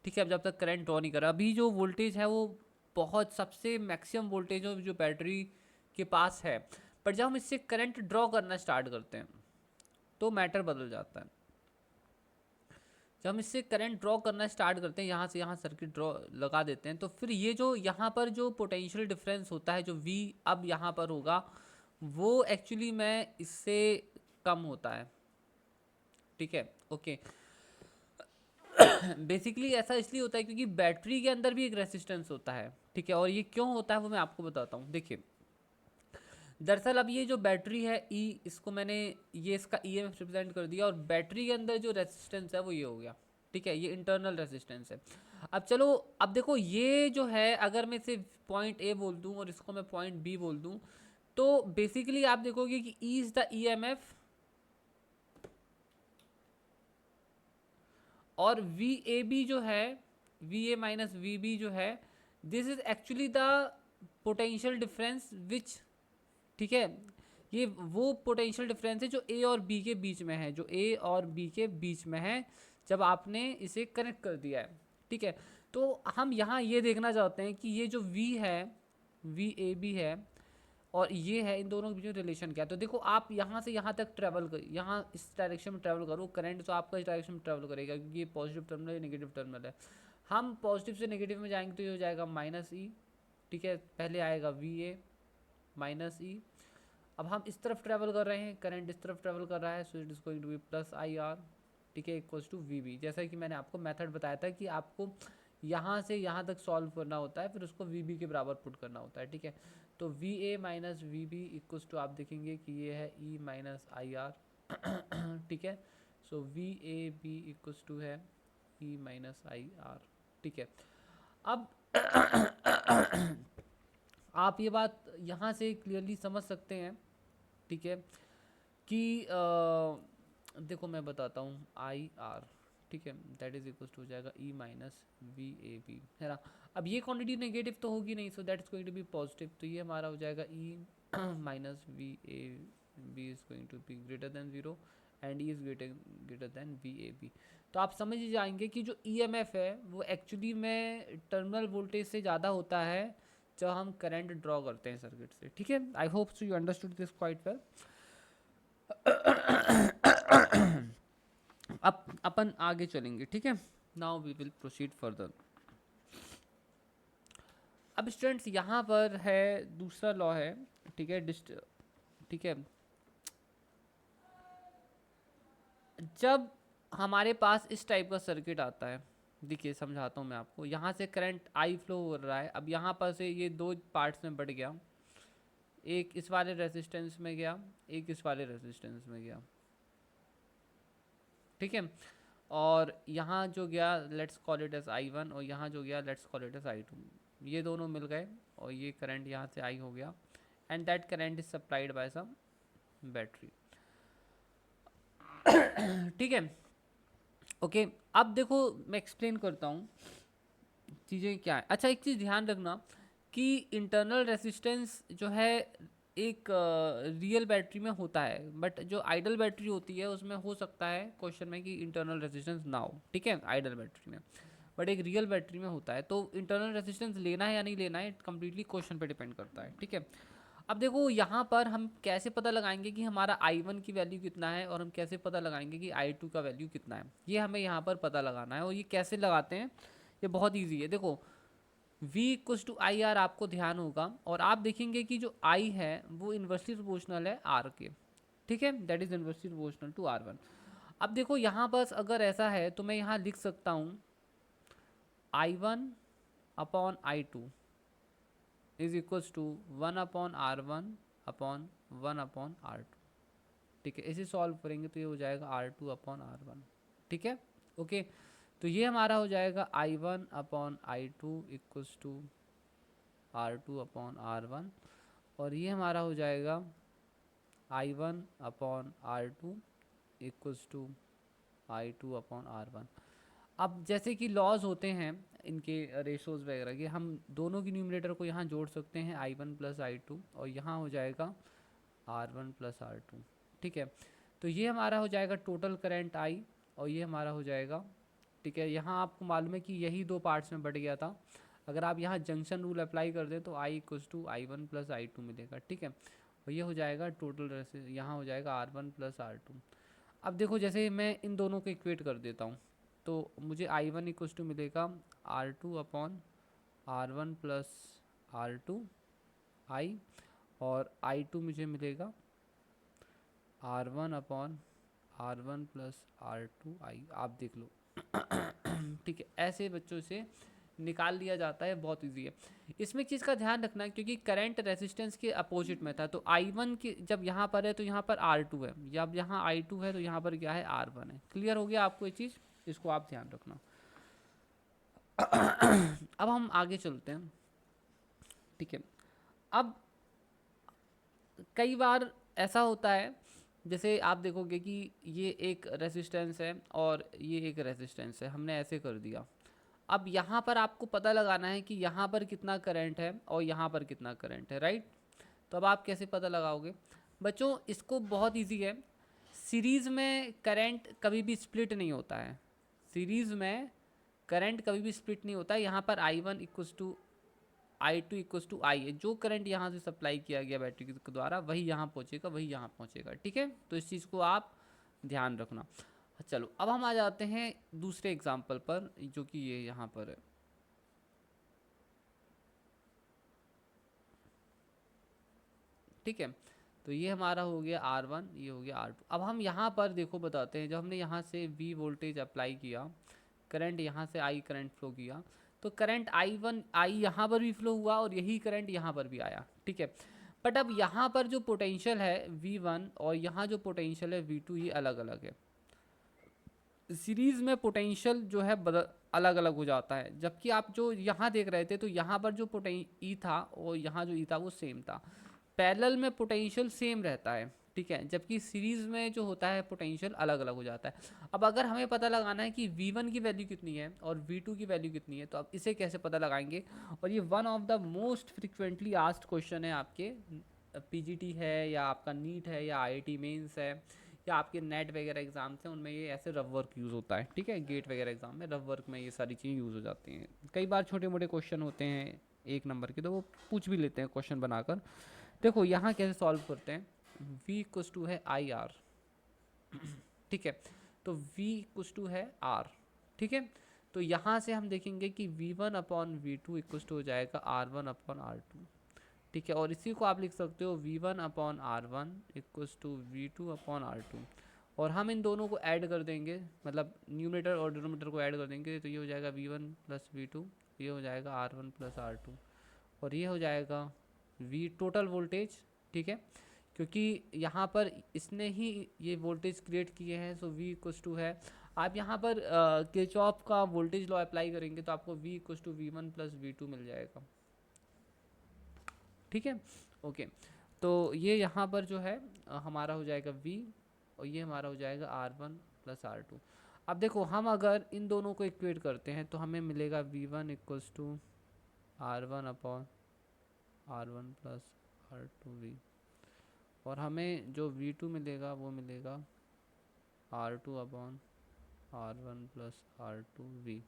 ठीक है, अब जब तक करंट ड्रॉ नहीं कर रहा, अभी जो वोल्टेज है वो बहुत सबसे मैक्सिमम वोल्टेज जो बैटरी के पास है। पर जब हम इससे करंट ड्रॉ करना स्टार्ट करते हैं तो मैटर बदल जाता है। जब हम इससे करंट ड्रॉ करना स्टार्ट करते हैं, यहाँ से यहाँ सर्किट ड्रॉ लगा देते हैं, तो फिर ये जो यहाँ पर जो पोटेंशियल डिफरेंस होता है जो V अब यहाँ पर होगा, वो एक्चुअली में इससे कम होता है। ठीक है, ओके। बेसिकली ऐसा इसलिए होता है क्योंकि बैटरी के अंदर भी एक रेसिस्टेंस होता है। ठीक है, और ये क्यों होता है वो मैं आपको बताता हूँ। देखिए दरअसल अब ये जो बैटरी है ई, इसको मैंने ये इसका ईएमएफ रिप्रेजेंट कर दिया और बैटरी के अंदर जो रेजिस्टेंस है वो ये हो गया। ठीक है, ये इंटरनल रेजिस्टेंस है। अब चलो, अब देखो ये जो है अगर मैं इसे पॉइंट ए बोल दूं और इसको मैं पॉइंट बी बोल दूं, तो बेसिकली आप देखोगे कि ई इज द ईएमएफ और वी ए बी जो है, V A minus V B जो है, this is actually the potential difference which, ठीक है, ये वो पोटेंशियल डिफरेंस है जो ए और बी के बीच में है, जो ए और बी के बीच में है जब आपने इसे कनेक्ट कर दिया है। ठीक है, तो हम यहाँ ये देखना चाहते हैं कि ये जो V है, वी ए बी है और ये है, इन दोनों के बीच में रिलेशन क्या है। तो देखो आप यहाँ से यहाँ तक ट्रैवल कर, यहाँ इस डायरेक्शन में ट्रैवल करो, करंट तो आपका इस डायरेक्शन में ट्रैवल करेगा क्योंकि ये पॉजिटिव टर्मिनल है, नेगेटिव टर्मिनल है। हम पॉजिटिव से नेगेटिव में जाएंगे तो ये हो जाएगा माइनस ई। ठीक है, पहले आएगा वी ए माइनस ई। अब हम इस तरफ ट्रैवल कर रहे हैं, करंट इस तरफ ट्रैवल कर रहा है, so it is going to be plus I R. ठीक है, इक्वल्स टू वी बी। जैसा कि मैंने आपको मेथड बताया था कि आपको यहाँ से यहाँ तक सॉल्व करना होता है, फिर उसको वी बी के बराबर पुट करना होता है। ठीक है, तो V A minus V B equals to आप देखेंगे कि ये है ई माइनस आई आर। ठीक है, सो V A B equals to है ई माइनस आई आर। ठीक है, अब आप ये बात यहाँ से क्लियरली समझ सकते हैं। ठीक है, कि देखो मैं बताता हूँ आई आर। ठीक है, दैट इज इक्वल टू हो जाएगा E minus V A B, है ना। अब ये क्वांटिटी नेगेटिव तो होगी नहीं, so that is going to be positive, तो ये हमारा हो जाएगा E minus V A B is going to be greater than zero and E is greater than V A B. तो आप समझ ही जाएंगे कि जो ई एम एफ है वो एक्चुअली में टर्मिनल वोल्टेज से ज़्यादा होता है जब हम करंट ड्रॉ करते हैं सर्किट से। ठीक है, I hope so you understood this quite well. अब अपन आगे चलेंगे। ठीक है, now we will proceed further. अब स्टूडेंट्स यहाँ पर है दूसरा लॉ है। ठीक है, ठीक है, जब हमारे पास इस टाइप का सर्किट आता है, देखिए समझाता हूँ मैं आपको। यहाँ से करंट आई फ्लो हो रहा है, अब यहाँ पर से ये दो पार्ट्स में बढ़ गया, एक इस वाले रेजिस्टेंस में गया, एक इस वाले रेजिस्टेंस में गया। ठीक है, और यहाँ जो गया let's call it S I one, और यहाँ जो गया let's call it S I two. ये दोनों मिल गए और ये करंट यहाँ से आई हो गया and that current is supplied by some battery. ठीक है, ओके। अब देखो मैं एक्सप्लेन करता हूँ चीज़ें क्या है। अच्छा, एक चीज़ ध्यान रखना कि इंटरनल रेजिस्टेंस जो है एक रियल बैटरी में होता है, बट जो आइडल बैटरी होती है उसमें हो सकता है क्वेश्चन में कि इंटरनल रेजिस्टेंस ना हो। ठीक है, आइडल बैटरी में, बट एक रियल बैटरी में होता है। तो इंटरनल रेजिस्टेंस लेना है या नहीं लेना है कम्प्लीटली क्वेश्चन पे डिपेंड करता है, ठीक है। अब देखो यहाँ पर हम कैसे पता लगाएंगे कि हमारा I1 की वैल्यू कितना है और हम कैसे पता लगाएंगे कि I2 का वैल्यू कितना है, ये हमें यहाँ पर पता लगाना है। और ये कैसे लगाते हैं, ये बहुत ईजी है। देखो V equals to I R आपको ध्यान होगा, और आप देखेंगे कि जो I है वो इन्वर्सली प्रोपोर्शनल है R के, ठीक है, that is inversely proportional to R1। अब देखो यहाँ बस अगर ऐसा है तो मैं यहाँ लिख सकता हूँ I1 upon I2 is equals to 1/R1 upon 1/R2, ठीक है। इसे सॉल्व करेंगे तो ये हो जाएगा R2/R1, ठीक है, ओके। तो ये हमारा हो जाएगा I1 upon I2 equals to R2/R1, और ये हमारा हो जाएगा I1/R2 इक्वल्स टू I2/R1। अब जैसे कि लॉज होते हैं इनके रेशोज़ वगैरह के, हम दोनों की न्यूमरेटर को यहाँ जोड़ सकते हैं I1 प्लस I2, और यहाँ हो जाएगा R1 प्लस R2, ठीक है। तो ये हमारा हो जाएगा टोटल करंट I, और ये हमारा हो जाएगा, ठीक है। यहाँ आपको मालूम है कि यही दो पार्ट्स में बट गया था, अगर आप यहाँ जंक्शन रूल अप्लाई कर दें तो I equals to I1 plus I2 मिलेगा, ठीक है। और ये हो जाएगा टोटल, यहाँ हो जाएगा R1 प्लस R2। अब देखो जैसे मैं इन दोनों को इक्वेट कर देता हूँ तो मुझे I1 इक्वल्स टू मिलेगा R2 upon R1 plus R2 I, और I2 मुझे मिलेगा R1 upon R1 plus R2 I, आप देख लो ठीक है। ऐसे बच्चों से निकाल लिया जाता है, बहुत इजी है। इसमें एक चीज़ का ध्यान रखना है, क्योंकि करंट रेजिस्टेंस के अपोजिट में था, तो I1 की जब यहाँ पर है तो यहाँ पर R2 है, जब यहाँ I2 है तो यहाँ पर क्या है, R1 है। क्लियर हो गया आपको ये चीज़, इसको आप ध्यान रखना। अब हम आगे चलते हैं, ठीक है। अब कई बार ऐसा होता है, जैसे आप देखोगे कि ये एक रेजिस्टेंस है और ये एक रेजिस्टेंस है, हमने ऐसे कर दिया। अब यहाँ पर आपको पता लगाना है कि यहाँ पर कितना करंट है और यहाँ पर कितना करंट है, राइट। तो अब आप कैसे पता लगाओगे बच्चों, इसको बहुत इजी है। सीरीज़ में करंट कभी भी स्प्लिट नहीं होता है, सीरीज़ में करंट कभी भी स्प्लिट नहीं होता है। यहाँ पर I1 equals to I2 equals to I है, जो करंट यहाँ से सप्लाई किया गया बैटरी के द्वारा वही यहाँ पहुँचेगा, वही यहाँ पहुँचेगा, ठीक है। तो इस चीज़ को आप ध्यान रखना। चलो अब हम आ जाते हैं दूसरे एग्जाम्पल पर, जो कि ये यहाँ पर है, ठीक है। तो ये हमारा हो गया R1, ये हो गया R2। अब हम यहाँ पर देखो बताते हैं, जब हमने यहाँ से V वोल्टेज अप्लाई किया, करंट यहाँ से I करंट फ्लो किया, तो करंट I यहाँ पर भी फ्लो हुआ और यही करंट यहाँ पर भी आया, ठीक है। बट अब यहाँ पर जो पोटेंशियल है V1 और यहाँ जो पोटेंशियल है V2, ये अलग अलग है। सीरीज़ में पोटेंशियल जो है अलग अलग हो जाता है, जबकि आप जो यहाँ देख रहे थे तो यहाँ पर जो ई था और यहाँ जो ई था वो सेम था। पैरेलल में पोटेंशियल सेम रहता है, ठीक है, जबकि सीरीज़ में जो होता है पोटेंशियल अलग अलग हो जाता है। अब अगर हमें पता लगाना है कि V1 की वैल्यू कितनी है और V2 की वैल्यू कितनी है, तो अब इसे कैसे पता लगाएंगे। और ये one of the most frequently asked question है आपके PGT है या आपका नीट है या IIT मेंस है या आपके नेट वगैरह एग्जाम्स हैं, उनमें ये ऐसे रफ वर्क यूज़ होता है, ठीक है। गेट वगैरह एग्जाम में रफ वर्क में ये सारी चीज़ें यूज़ हो जाती हैं। कई बार छोटे मोटे क्वेश्चन होते हैं 1 नंबर के, तो वो पूछ भी लेते हैं क्वेश्चन बनाकर। देखो यहाँ कैसे सॉल्व करते हैं, V इक्वल्स टू है IR, ठीक है। तो V इक्वल्स टू है R, ठीक है। तो यहाँ से हम देखेंगे कि V1 upon V2 equals to हो जाएगा R1 अपॉन R2, ठीक है। और इसी को आप लिख सकते हो V1 upon R1 equals to V2 upon R2, और हम इन दोनों को ऐड कर देंगे, मतलब न्यूमरेटर और डिनोमिनेटर को ऐड कर देंगे, तो ये हो जाएगा V1 प्लस V2, ये हो जाएगा R1 प्लस R2, और ये हो जाएगा V टोटल वोल्टेज, ठीक है, क्योंकि यहाँ पर इसने ही ये वोल्टेज क्रिएट किए हैं। सो V इक्वल्स टू है, आप यहाँ पर किरचॉफ का वोल्टेज लॉ अप्लाई करेंगे तो आपको V equals to V1 plus V2 मिल जाएगा, ठीक है, ओके। तो ये यहाँ पर जो है हमारा हो जाएगा V, और ये हमारा हो जाएगा R1 प्लस R2। अब देखो हम अगर इन दोनों को इक्वेट करते हैं तो हमें मिलेगा V1 equals to R1 upon R1 plus R2V, और हमें जो V2 मिलेगा वो मिलेगा R2 upon R1 plus R2V।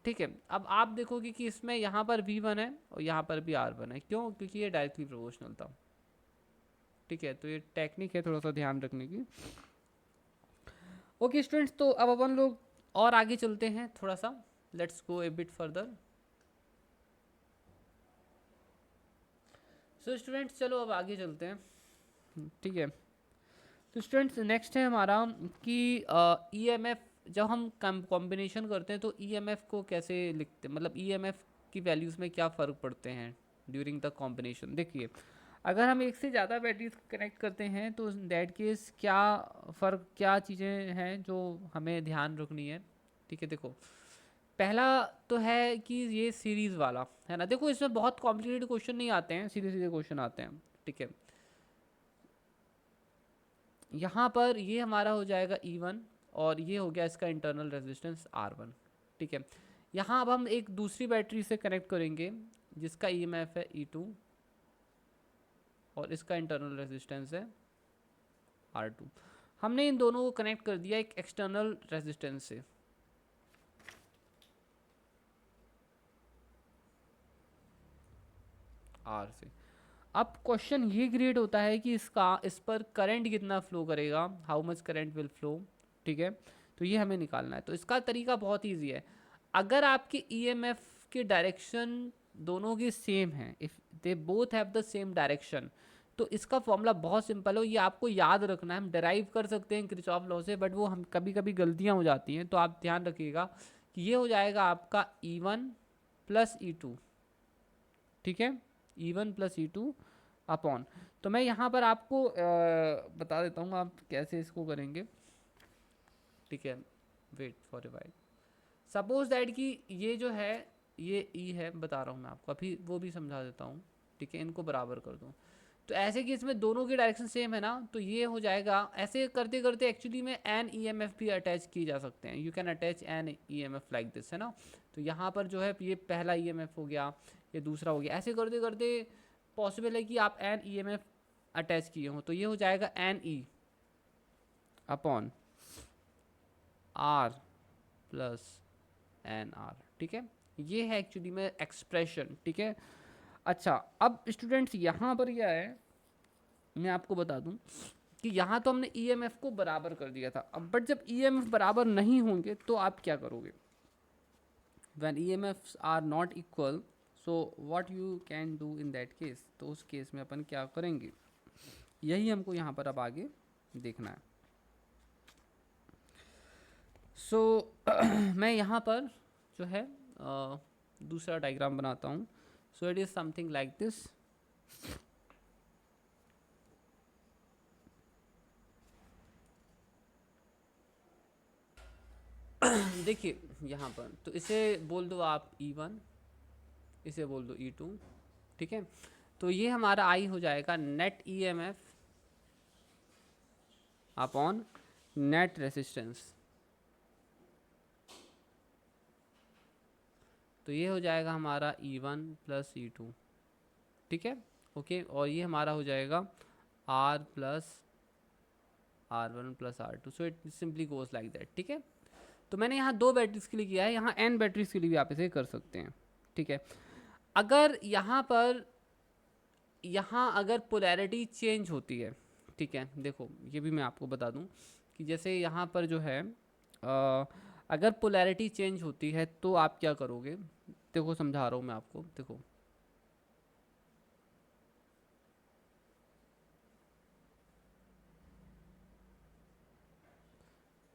ठीक है, अब आप देखोगे कि इसमें यहाँ पर V1 है और यहाँ पर भी R1 है, क्यों? क्योंकि ये डायरेक्टली प्रोपोर्शनल था। ठीक है, तो ये टेक्निक है थोड़ा सा ध्यान रखने की। ओके स्टूडेंट्स, तो अब अपन लोग और आगे चलते हैं थोड़ा सा, let's go A bit further. So students चलो अब आगे चलते हैं। ठीक है, तो स्टूडेंट्स नेक्स्ट है हमारा कि ईएमएफ जब हम कॉम्बिनेशन करते हैं तो ईएमएफ को कैसे लिखते हैं, मतलब ईएमएफ की वैल्यूज़ में क्या फ़र्क पड़ते हैं ड्यूरिंग द कॉम्बिनेशन। देखिए, अगर हम एक से ज़्यादा बैटरीज कनेक्ट करते हैं तो दैट केस क्या फ़र्क, क्या चीज़ें हैं जो हमें ध्यान रखनी है। ठीक है, देखो पहला तो है कि ये सीरीज़ वाला है ना, देखो इसमें बहुत कॉम्प्लिकेटेड क्वेश्चन नहीं आते हैं, सीधे सीधे क्वेश्चन आते हैं। ठीक है, यहाँ पर ये हमारा हो जाएगा E1 और ये हो गया इसका इंटरनल रेजिस्टेंस R1। ठीक है, यहाँ अब हम एक दूसरी बैटरी से कनेक्ट करेंगे जिसका EMF है E2 और इसका इंटरनल रेजिस्टेंस है R2। हमने इन दोनों को कनेक्ट कर दिया एक एक्सटर्नल रेजिस्टेंस से। R से अब क्वेश्चन ये क्रिएट होता है कि इस पर करंट कितना फ्लो करेगा, how much current will flow. ठीक है, तो ये हमें निकालना है। तो इसका तरीका बहुत ईजी है, अगर आपके ईएमएफ के डायरेक्शन दोनों की सेम है, if they both have the same direction, तो इसका फॉर्मूला बहुत सिंपल है, ये आपको याद रखना है। हम डेराइव कर सकते हैं किरचॉफ लॉ से, बट वो हम कभी कभी गलतियाँ हो जाती हैं, तो आप ध्यान रखिएगा कि ये हो जाएगा आपका E1 प्लस E2। ठीक है, E1 प्लस E2 अपॉन, तो मैं यहाँ पर आपको बता देता हूँ आप कैसे इसको करेंगे। ठीक है, wait for a while, suppose that कि ये जो है ये E है, बता रहा हूँ मैं आपको अभी, वो भी समझा देता हूँ। ठीक है, इनको बराबर कर दूँ, तो ऐसे कि इसमें दोनों की डायरेक्शन सेम है ना, तो ये हो जाएगा। ऐसे करते करते एक्चुअली में एन EMF भी अटैच किए जा सकते हैं, you can attach an EMF like this, है ना। तो यहाँ पर जो है ये पहला EMF हो गया, ये दूसरा हो गया, ऐसे करते करते पॉसिबल है कि आप एन EMF अटैच किए हों, तो ये हो जाएगा n E upon R plus n R. ठीक है, ये है एक्चुअली में एक्सप्रेशन। ठीक है, अच्छा अब स्टूडेंट्स यहाँ पर क्या है, मैं आपको बता दूं कि यहाँ तो हमने EMF को बराबर कर दिया था, अब बट जब EMF बराबर नहीं होंगे तो आप क्या करोगे, when EMFs are not equal, so what you can do in that case, तो उस केस में अपन क्या करेंगे, यही हमको यहाँ पर अब आगे देखना है। सो मैं यहाँ पर जो है दूसरा डायग्राम बनाता हूँ। सो it is something like this. देखिए यहाँ पर, तो इसे बोल दो आप E1, इसे बोल दो E2। ठीक है, तो ये हमारा आई हो जाएगा net EMF upon net resistance, तो ये हो जाएगा हमारा E1 प्लस E2। ठीक है, ओके, और ये हमारा हो जाएगा R plus R1 plus R2। So it simply goes like that. ठीक है, तो मैंने यहाँ 2 बैटरीज के लिए किया है, यहाँ n बैटरीज के लिए भी आप इसे कर सकते हैं। ठीक है, अगर यहाँ पर अगर पोलैरिटी चेंज होती है, ठीक है, देखो ये भी मैं आपको बता दूं कि जैसे यहाँ पर जो है अगर पोलैरिटी चेंज होती है तो आप क्या करोगे, देखो समझा रहा हूँ मैं आपको। देखो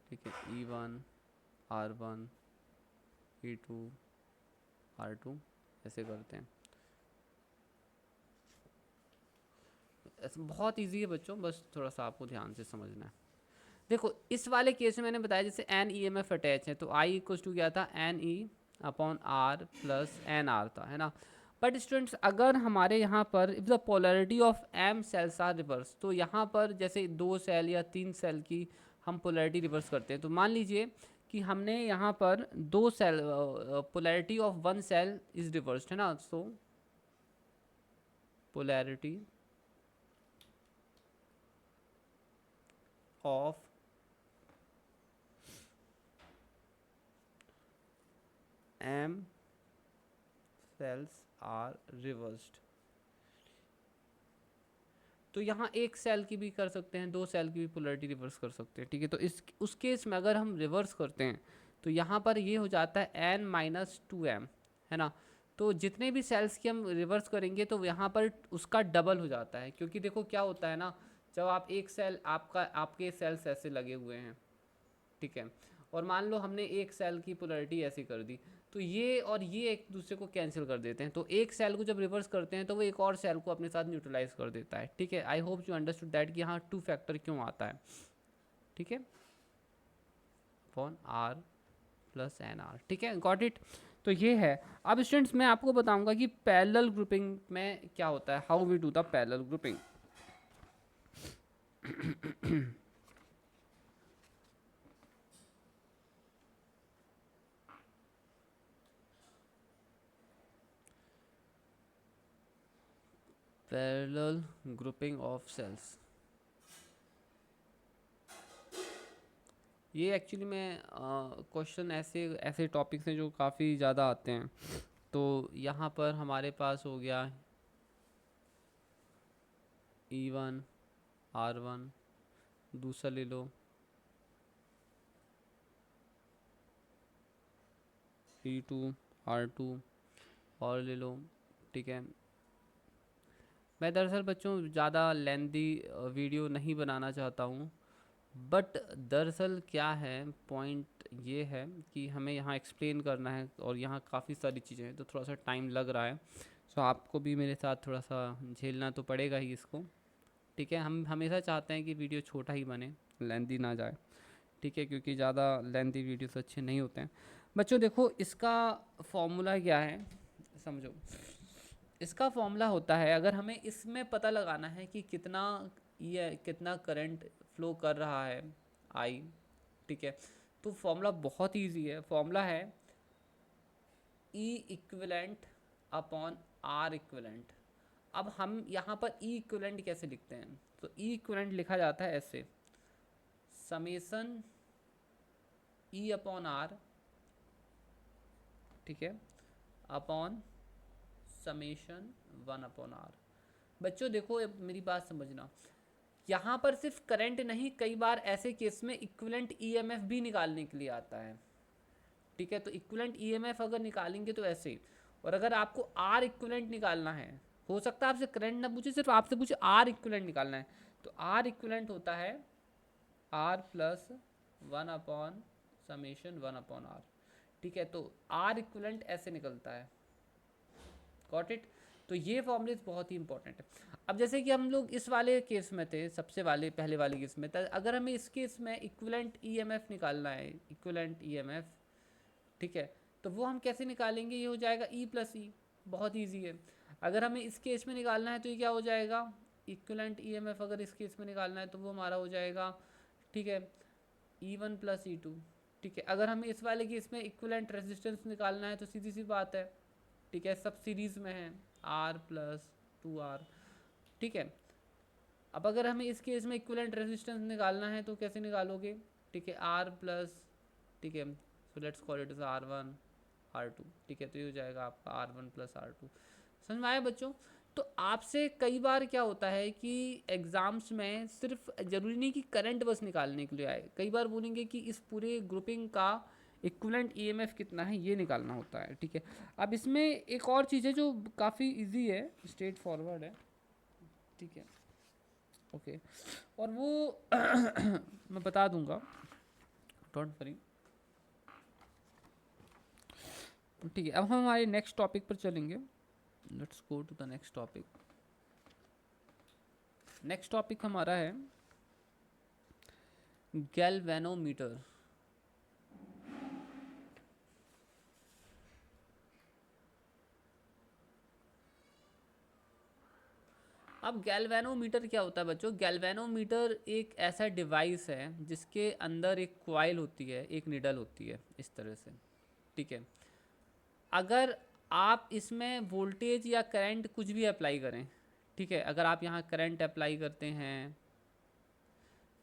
ठीक है, E1 R1 E2 R2 ऐसे करते हैं। ऐसे बहुत इजी है बच्चों, बस थोड़ा सा आपको ध्यान से समझना है। देखो इस वाले केस में मैंने बताया जैसे एन EMF अटैच है, तो आई इक्वल टू क्या था, n E upon R plus n R था, है ना। बट स्टूडेंट्स अगर हमारे यहाँ पर if the polarity of m cells are reverse, तो यहाँ पर जैसे 2 सेल या 3 सेल की हम पोलैरिटी रिवर्स करते हैं, तो मान लीजिए कि हमने यहाँ पर 2 cell, polarity of 1 cell is reversed, है ना। So polarity of m cells are reversed। तो यहाँ एक सेल की भी कर सकते हैं, दो सेल की भी पोलैरिटी रिवर्स कर सकते हैं, ठीक है। तो उस केस में अगर हम रिवर्स करते हैं तो यहाँ पर ये हो जाता है n-2m, है ना। तो जितने भी सेल्स की हम रिवर्स करेंगे तो यहाँ पर उसका डबल हो जाता है, क्योंकि देखो क्या होता है ना, जब आप एक सेल आपके सेल्स ऐसे लगे हुए हैं, ठीक है, और मान लो हमने एक सेल की पोलैरिटी ऐसी कर दी, तो ये और ये एक दूसरे को कैंसिल कर देते हैं। तो एक सेल को जब रिवर्स करते हैं तो वो एक और सेल को अपने साथ न्यूट्रलाइज कर देता है, ठीक है। I hope you understood that कि यहाँ 2 फैक्टर क्यों आता है, ठीक है, अपॉन r प्लस nr, ठीक है, गॉट इट। तो ये है। अब स्टूडेंट्स मैं आपको बताऊंगा कि पैरेलल ग्रुपिंग में क्या होता है, how we do the parallel grouping. parallel grouping of cells, ये एक्चुअली में क्वेश्चन ऐसे टॉपिक्स हैं जो काफ़ी ज़्यादा आते हैं। तो यहाँ पर हमारे पास हो गया E1 R1, दूसरा ले लो E2 R2 और ले लो, ठीक है। मैं दरअसल बच्चों ज़्यादा लेंदी वीडियो नहीं बनाना चाहता हूँ, बट दरअसल क्या है, पॉइंट ये है कि हमें यहाँ एक्सप्लेन करना है और यहाँ काफ़ी सारी चीज़ें हैं, तो थोड़ा सा टाइम लग रहा है। सो आपको भी मेरे साथ थोड़ा सा झेलना तो पड़ेगा ही इसको, ठीक है। हम हमेशा चाहते हैं कि वीडियो छोटा ही बने, लेंदी ना जाए, ठीक है, क्योंकि ज़्यादा लेंदी वीडियोस अच्छे नहीं होते हैं। बच्चों देखो इसका फॉर्मूला क्या है, समझो। इसका फॉर्मूला होता है, अगर हमें इसमें पता लगाना है कि कितना करंट फ्लो कर रहा है आई, ठीक है, तो फॉर्मूला बहुत ईजी है। फॉर्मूला है E equivalent upon R equivalent. अब हम यहाँ पर E इक्विवेलेंट कैसे लिखते हैं, तो E इक्विवेलेंट लिखा जाता है ऐसे, समेसन E अपॉन R, ठीक है, अपॉन समेशन 1 अपॉन R। बच्चों देखो मेरी बात समझना, यहाँ पर सिर्फ करंट नहीं, कई बार ऐसे केस में इक्विवेलेंट ईएमएफ भी निकालने के लिए आता है, ठीक है। तो इक्विवेलेंट ईएमएफ अगर निकालेंगे तो ऐसे, और अगर आपको आर इक्विवेलेंट निकालना है, हो सकता है आपसे करंट ना पूछे, सिर्फ आपसे पूछे आर इक्विवेलेंट निकालना है, तो आर इक्विवेलेंट होता है R plus 1 upon summation 1 upon R, ठीक है। तो आर इक्विवेलेंट ऐसे निकलता है, गॉट इट। तो ये फॉर्मूले बहुत ही इंपॉर्टेंट है। अब जैसे कि हम लोग इस वाले केस में थे, पहले वाले केस में था, अगर हमें इस केस में इक्विवेलेंट ईएमएफ निकालना है, इक्विवेलेंट ईएमएफ, ठीक है, तो वो हम कैसे निकालेंगे, ये हो जाएगा E प्लस ई, बहुत ईजी है। अगर हमें इस केस में निकालना है तो ये क्या हो जाएगा, इक्विवेलेंट ईएमएफ अगर इस केस में निकालना है तो वो हमारा हो जाएगा, ठीक है, E1 प्लस E2, ठीक है। अगर हमें इस वाले केस में इक्विवेलेंट रेजिस्टेंस निकालना है तो सीधी सी बात है, ठीक है, सब सीरीज में है, R प्लस 2R, ठीक है। अब अगर हमें इस केस में इक्विवेलेंट रेजिस्टेंस निकालना है तो कैसे निकालोगे, ठीक है, R प्लस, ठीक है, so let's call it R1 R2, ठीक है। तो ये हो जाएगा आपका R1 प्लस R2। समझ में आया बच्चों। तो आपसे कई बार क्या होता है कि एग्जाम्स में सिर्फ जरूरी नहीं कि करंट बस निकालने के लिए आए, कई बार बोलेंगे कि इस पूरे ग्रुपिंग का इक्विवेलेंट ईएमएफ कितना है ये निकालना होता है, ठीक है। अब इसमें एक और चीज़ है जो काफ़ी इजी है, स्ट्रेट फॉरवर्ड है, ठीक है, ओके, और वो मैं बता दूंगा, डोंट वरी, ठीक है। अब हम हमारे नेक्स्ट टॉपिक पर चलेंगे, let's go to the next topic. Next topic हमारा है गैल्वेनोमीटर। अब गैल्वेनोमीटर क्या होता है बच्चों, गैल्वेनोमीटर एक ऐसा डिवाइस है जिसके अंदर एक कॉइल होती है, एक निडल होती है, इस तरह से, ठीक है। अगर आप इसमें वोल्टेज या करंट कुछ भी अप्लाई करें, ठीक है, अगर आप यहाँ करंट अप्लाई करते हैं,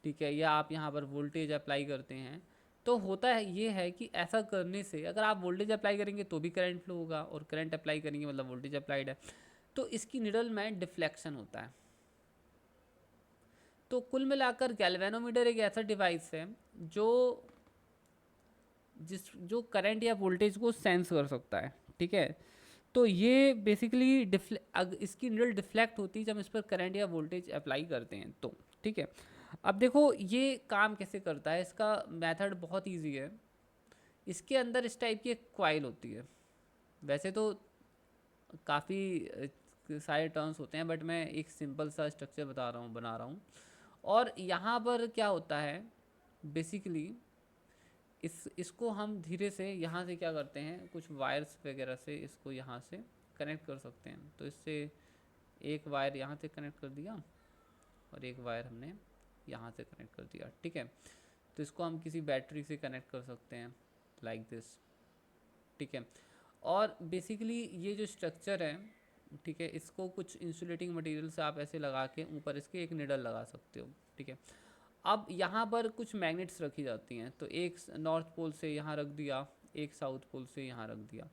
ठीक है, या आप यहाँ पर वोल्टेज अप्लाई करते हैं, तो होता है ये है कि ऐसा करने से अगर आप वोल्टेज अप्लाई करेंगे तो भी करंट फ्लो होगा, और करंट अप्लाई करेंगे मतलब वोल्टेज अप्लाइड है, तो इसकी निडल में डिफ्लेक्शन होता है। तो कुल मिलाकर गैल्वेनोमीटर एक ऐसा डिवाइस है जो जो करंट या वोल्टेज को सेंस कर सकता है, ठीक है। तो ये बेसिकली इसकी निडल डिफ्लेक्ट होती है जब इस पर करंट या वोल्टेज अप्लाई करते हैं तो, ठीक है। अब देखो ये काम कैसे करता है, इसका मेथड बहुत ईजी है। इसके अंदर इस टाइप की एक कॉइल होती है, वैसे तो काफ़ी सारे टर्म्स होते हैं, बट मैं एक सिंपल सा स्ट्रक्चर बना रहा हूँ। और यहाँ पर क्या होता है बेसिकली, इसको हम धीरे से यहाँ से क्या करते हैं, कुछ वायर्स वगैरह से इसको यहाँ से कनेक्ट कर सकते हैं। तो इससे एक वायर यहाँ से कनेक्ट कर दिया और एक वायर हमने यहाँ से कनेक्ट कर दिया, ठीक है। तो इसको हम किसी बैटरी से कनेक्ट कर सकते हैं लाइक दिस, ठीक है। और बेसिकली ये जो स्ट्रक्चर है, ठीक है, इसको कुछ इंसुलेटिंग मटेरियल से आप ऐसे लगा के ऊपर इसके एक निडल लगा सकते हो, ठीक है। अब यहाँ पर कुछ मैग्नेट्स रखी जाती हैं, तो एक नॉर्थ पोल से यहाँ रख दिया, एक साउथ पोल से यहाँ रख दिया,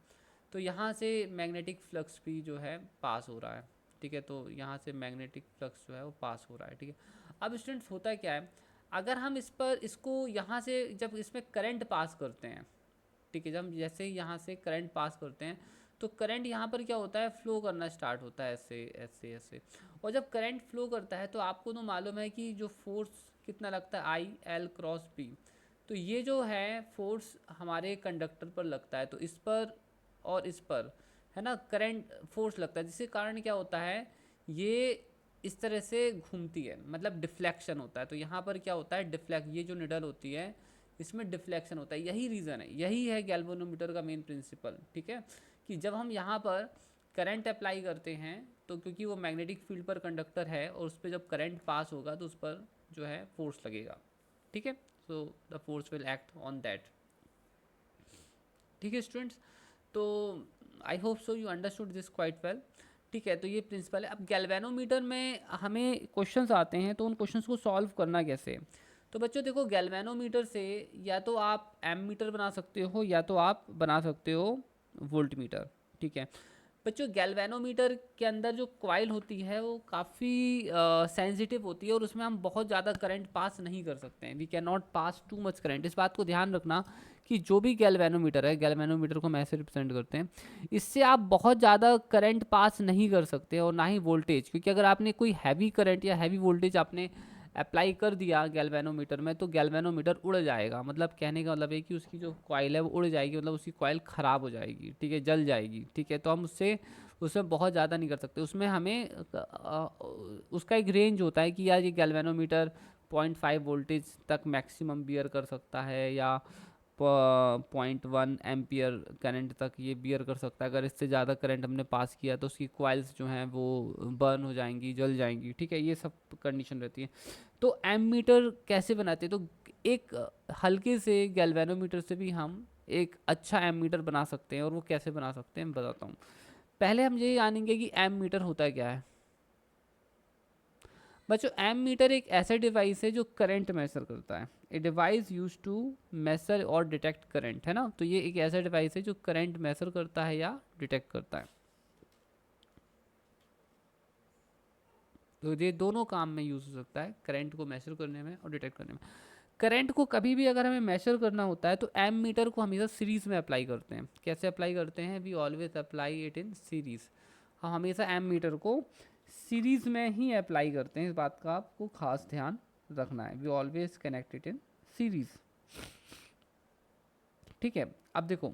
तो यहाँ से मैग्नेटिक फ्लक्स भी जो है पास हो रहा है, ठीक है। तो यहाँ से मैग्नेटिक फ्लक्स जो है वो पास हो रहा है, ठीक है। अब स्टूडेंट्स होता क्या है, अगर हम इसको यहाँ से जब इसमें करंट पास करते हैं, ठीक है, जब हम जैसे ही यहाँ से करंट पास करते हैं तो करंट यहाँ पर क्या होता है, फ्लो करना स्टार्ट होता है ऐसे ऐसे ऐसे। और जब करंट फ्लो करता है तो आपको तो मालूम है कि जो फोर्स कितना लगता है, आई एल क्रॉस बी। तो ये जो है फोर्स हमारे कंडक्टर पर लगता है, तो इस पर और इस पर है ना करंट फोर्स लगता है, जिसके कारण क्या होता है, ये इस तरह से घूमती है, मतलब डिफ्लेक्शन होता है। तो यहाँ पर क्या होता है, ये जो निडल होती है इसमें डिफ्लेक्शन होता है। यही रीज़न है, यही है गैल्वेनोमीटर का मेन प्रिंसिपल, ठीक है। कि जब हम यहाँ पर करंट अप्लाई करते हैं तो क्योंकि वो मैग्नेटिक फील्ड पर कंडक्टर है और उस पर जब करंट पास होगा तो उस पर जो है फोर्स लगेगा, ठीक है। So the force will act on that, ठीक है स्टूडेंट्स। तो आई hope so you understood this quite well, ठीक है। तो ये प्रिंसिपल है। अब गैल्वेनोमीटर में हमें क्वेश्चंस आते हैं, तो उन क्वेश्चंस को सॉल्व करना कैसे। तो बच्चों देखो, गैल्वेनोमीटर से या तो आप एमीटर बना सकते हो या तो आप बना सकते हो वोल्ट मीटर, ठीक है। बच्चों गैल्वेनोमीटर के अंदर जो कॉइल होती है वो काफ़ी सेंसिटिव होती है और उसमें हम बहुत ज़्यादा करंट पास नहीं कर सकते हैं। We can not pass too much current. इस बात को ध्यान रखना कि जो भी गैल्वेनोमीटर है, गैल्वेनोमीटर को हम ऐसे रिप्रेजेंट करते हैं, इससे आप बहुत ज़्यादा करंट पास नहीं कर सकते और ना ही वोल्टेज, क्योंकि अगर आपने कोई हैवी करंट या हैवी वोल्टेज आपने अप्लाई कर दिया गैल्वेनोमीटर में तो गैल्वेनोमीटर उड़ जाएगा। मतलब कहने का मतलब है कि उसकी जो कॉइल है वो उड़ जाएगी, मतलब उसकी कॉइल ख़राब हो जाएगी, ठीक है, जल जाएगी, ठीक है। तो हम उसमें बहुत ज़्यादा नहीं कर सकते। उसमें हमें उसका एक रेंज होता है कि यार ये गैल्वेनोमीटर 0.5 वोल्टेज तक मैक्सिमम बियर कर सकता है या 0.1 एम्पियर करंट तक ये बियर कर सकता है। अगर इससे ज़्यादा करंट हमने पास किया तो उसकी कॉइल्स जो हैं वो बर्न हो जाएंगी, जल जाएंगी, ठीक है। ये सब कंडीशन रहती है। तो एमीटर कैसे बनाते हैं, तो एक हल्के से गैल्वेनोमीटर से भी हम एक अच्छा एमीटर बना सकते हैं। और वो कैसे बना सकते हैं मैं बताता हूँ। पहले हम ये जानेंगे कि एमीटर होता क्या है। बच्चों एमीटर एक ऐसा डिवाइस है जो करंट मेजर करता है। A device use to measure और डिटेक्ट करंट, है ना। तो ये एक ऐसा डिवाइस है जो करंट मेजर करता है या डिटेक्ट करता है। तो ये दोनों काम में यूज हो सकता है, करंट को मेजर करने में और डिटेक्ट करने में। करंट को कभी भी अगर हमें मेजर करना होता है तो एमीटर को हमेशा सीरीज में अप्लाई करते हैं। कैसे अप्लाई करते हैं, we always apply it in series. हम हमेशा एमीटर को सीरीज में ही अप्लाई करते हैं, इस बात का आपको खास ध्यान रखना है। We always connect it in series, ठीक है। अब देखो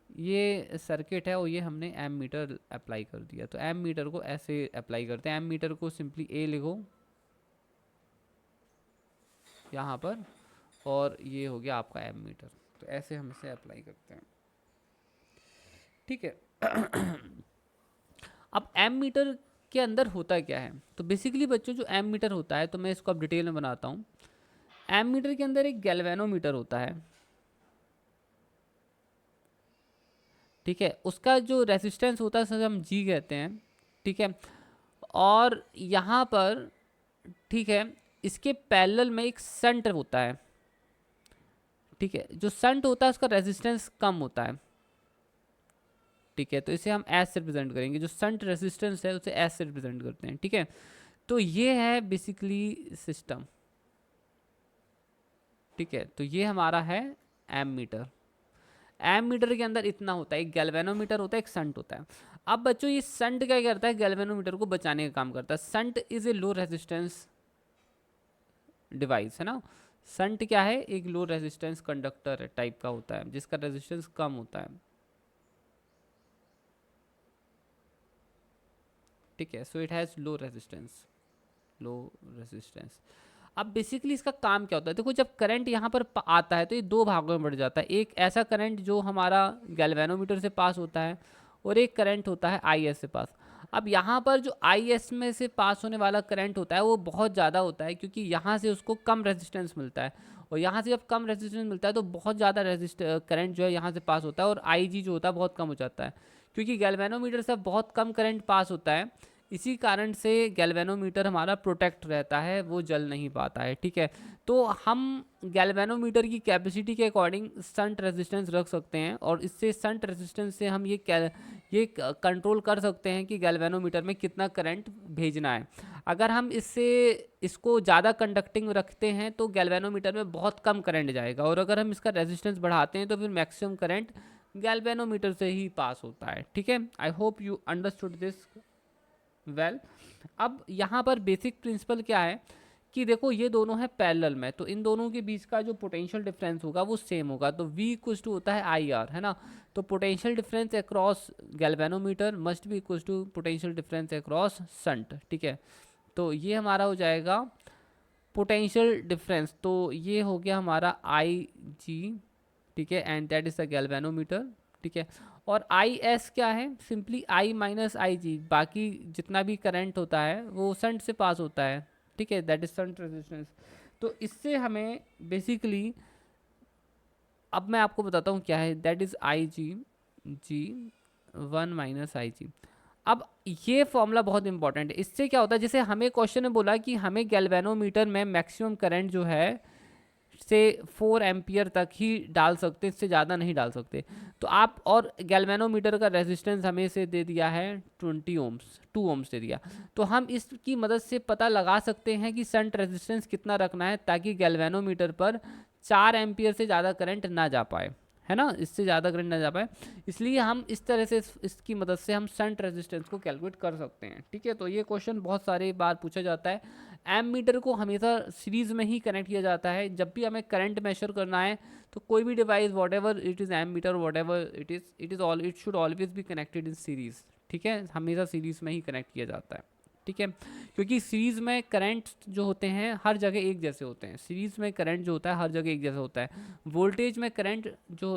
ये सर्किट है और ये हमने एम मीटर अप्लाई कर दिया। तो एम मीटर को ऐसे अप्लाई करते हैं। एम मीटर को सिंपली ए लिखो यहाँ पर, और ये हो गया आपका एम मीटर। तो ऐसे हम इसे अप्लाई करते हैं, ठीक है। अब एम मीटर के अंदर होता क्या है, तो बेसिकली बच्चों जो एम मीटर होता है, तो मैं इसको अब डिटेल में बनाता हूँ। एम मीटर के अंदर एक गैल्वेनोमीटर होता है, ठीक है। उसका जो रेजिस्टेंस होता है उसे हम जी कहते हैं, ठीक है। और यहाँ पर, ठीक है, इसके पैरेलल में एक शंट होता है, ठीक है। जो शंट होता है उसका रेजिस्टेंस कम होता है, ठीक है, तो इसे हम एस से रिप्रेजेंट करेंगे। जो शंट रेजिस्टेंस है उसे एस से रिप्रेजेंट करते हैं, ठीक है। तो ये है बेसिकली सिस्टम, ठीक है। तो ये हमारा है एम मीटर। एम मीटर के अंदर इतना होता है, एक गैल्वेनोमीटर होता है, एक शंट होता है। अब बच्चों ये शंट क्या करता है, गैल्वेनोमीटर को बचाने का काम करता है। Shunt is a low resistance device, है ना। शंट क्या है, एक लो रेजिस्टेंस कंडक्टर टाइप का होता है जिसका रेजिस्टेंस कम होता है, ठीक है। So it has low resistance, low resistance. अब बेसिकली इसका काम क्या होता है, देखो जब करंट यहाँ पर आता है तो ये दो भागों में बढ़ जाता है। एक ऐसा करंट जो हमारा गैल्वेनोमीटर से पास होता है, और एक करंट होता है आई एस से पास। अब यहाँ पर जो आई एस में से पास होने वाला करंट होता है वो बहुत ज़्यादा होता है, क्योंकि यहाँ से उसको कम रेजिस्टेंस मिलता है, और यहाँ से जब कम रेजिस्टेंस मिलता है तो बहुत ज़्यादा करंट जो है यहाँ से पास होता है, और आई जी जो होता है बहुत कम हो जाता है, क्योंकि गैल्वेनोमीटर से बहुत कम करंट पास होता है। इसी कारण से गैल्वेनोमीटर हमारा प्रोटेक्ट रहता है, वो जल नहीं पाता है, ठीक है। तो हम गैल्वेनोमीटर की कैपेसिटी के अकॉर्डिंग शंट रेजिस्टेंस रख सकते हैं, और इससे शंट रेजिस्टेंस से हम ये कंट्रोल कर सकते हैं कि गैल्वेनोमीटर में कितना करंट भेजना है। अगर हम इसको ज़्यादा कंडक्टिंग रखते हैं तो गैल्वेनोमीटर में बहुत कम करंट जाएगा, और अगर हम इसका रेजिस्टेंस बढ़ाते हैं तो फिर मैक्सिमम करंट गैल्वेनोमीटर से ही पास होता है, ठीक है। I hope you understood this well. अब यहाँ पर बेसिक प्रिंसिपल क्या है कि देखो ये दोनों है पैरेलल में, तो इन दोनों के बीच का जो पोटेंशियल डिफरेंस होगा वो सेम होगा। तो V इक्वल्स टू होता है आई आर, है ना। तो potential difference across galvanometer must be equals to potential difference across shunt, ठीक है। तो ये हमारा हो जाएगा पोटेंशियल डिफरेंस, तो ये हो गया हमारा आई जी, ठीक है, and that is the galvanometer, ठीक है। और आई एस क्या है, सिंपली आई माइनस आई जी, बाकी जितना भी करंट होता है वो शंट से पास होता है, ठीक है, दैट इज शंट रेजिस्टेंस। तो इससे हमें बेसिकली, अब मैं आपको बताता हूँ क्या है, that is I G, G one minus I G. अब ये फॉर्मूला बहुत इंपॉर्टेंट है। इससे क्या होता है, जैसे हमें क्वेश्चन में बोला कि हमें गैल्वेनोमीटर में मैक्सिमम करंट जो है से 4 एम्पियर तक ही डाल सकते, इससे ज़्यादा नहीं डाल सकते। तो आप, और गैल्वेनोमीटर का रेजिस्टेंस हमें से दे दिया है 20 ओम्स, 2 ओम्स दे दिया। तो हम इसकी मदद से पता लगा सकते हैं कि शंट रेजिस्टेंस कितना रखना है, ताकि गैल्वेनोमीटर पर 4 एम्पियर से ज़्यादा करंट ना जा पाए, है ना, इससे ज़्यादा करंट ना जा पाए। इसलिए हम इस तरह से इसकी मदद से हम शंट रेजिस्टेंस को कैलकुलेट कर सकते हैं, ठीक है। तो ये क्वेश्चन बहुत सारे बार पूछा जाता है। एम मीटर को हमेशा सीरीज़ में ही कनेक्ट किया जाता है। जब भी हमें करंट मेजर करना है तो कोई भी device whatever it is, ammeter whatever it should always be connected in series, ठीक है, हमेशा सीरीज़ में ही कनेक्ट किया जाता है, ठीक है। क्योंकि सीरीज़ में करंट जो होते हैं हर जगह एक जैसे होते हैं, सीरीज़ में करंट जो होता है हर जगह एक जैसा होता है। वोल्टेज में करंट जो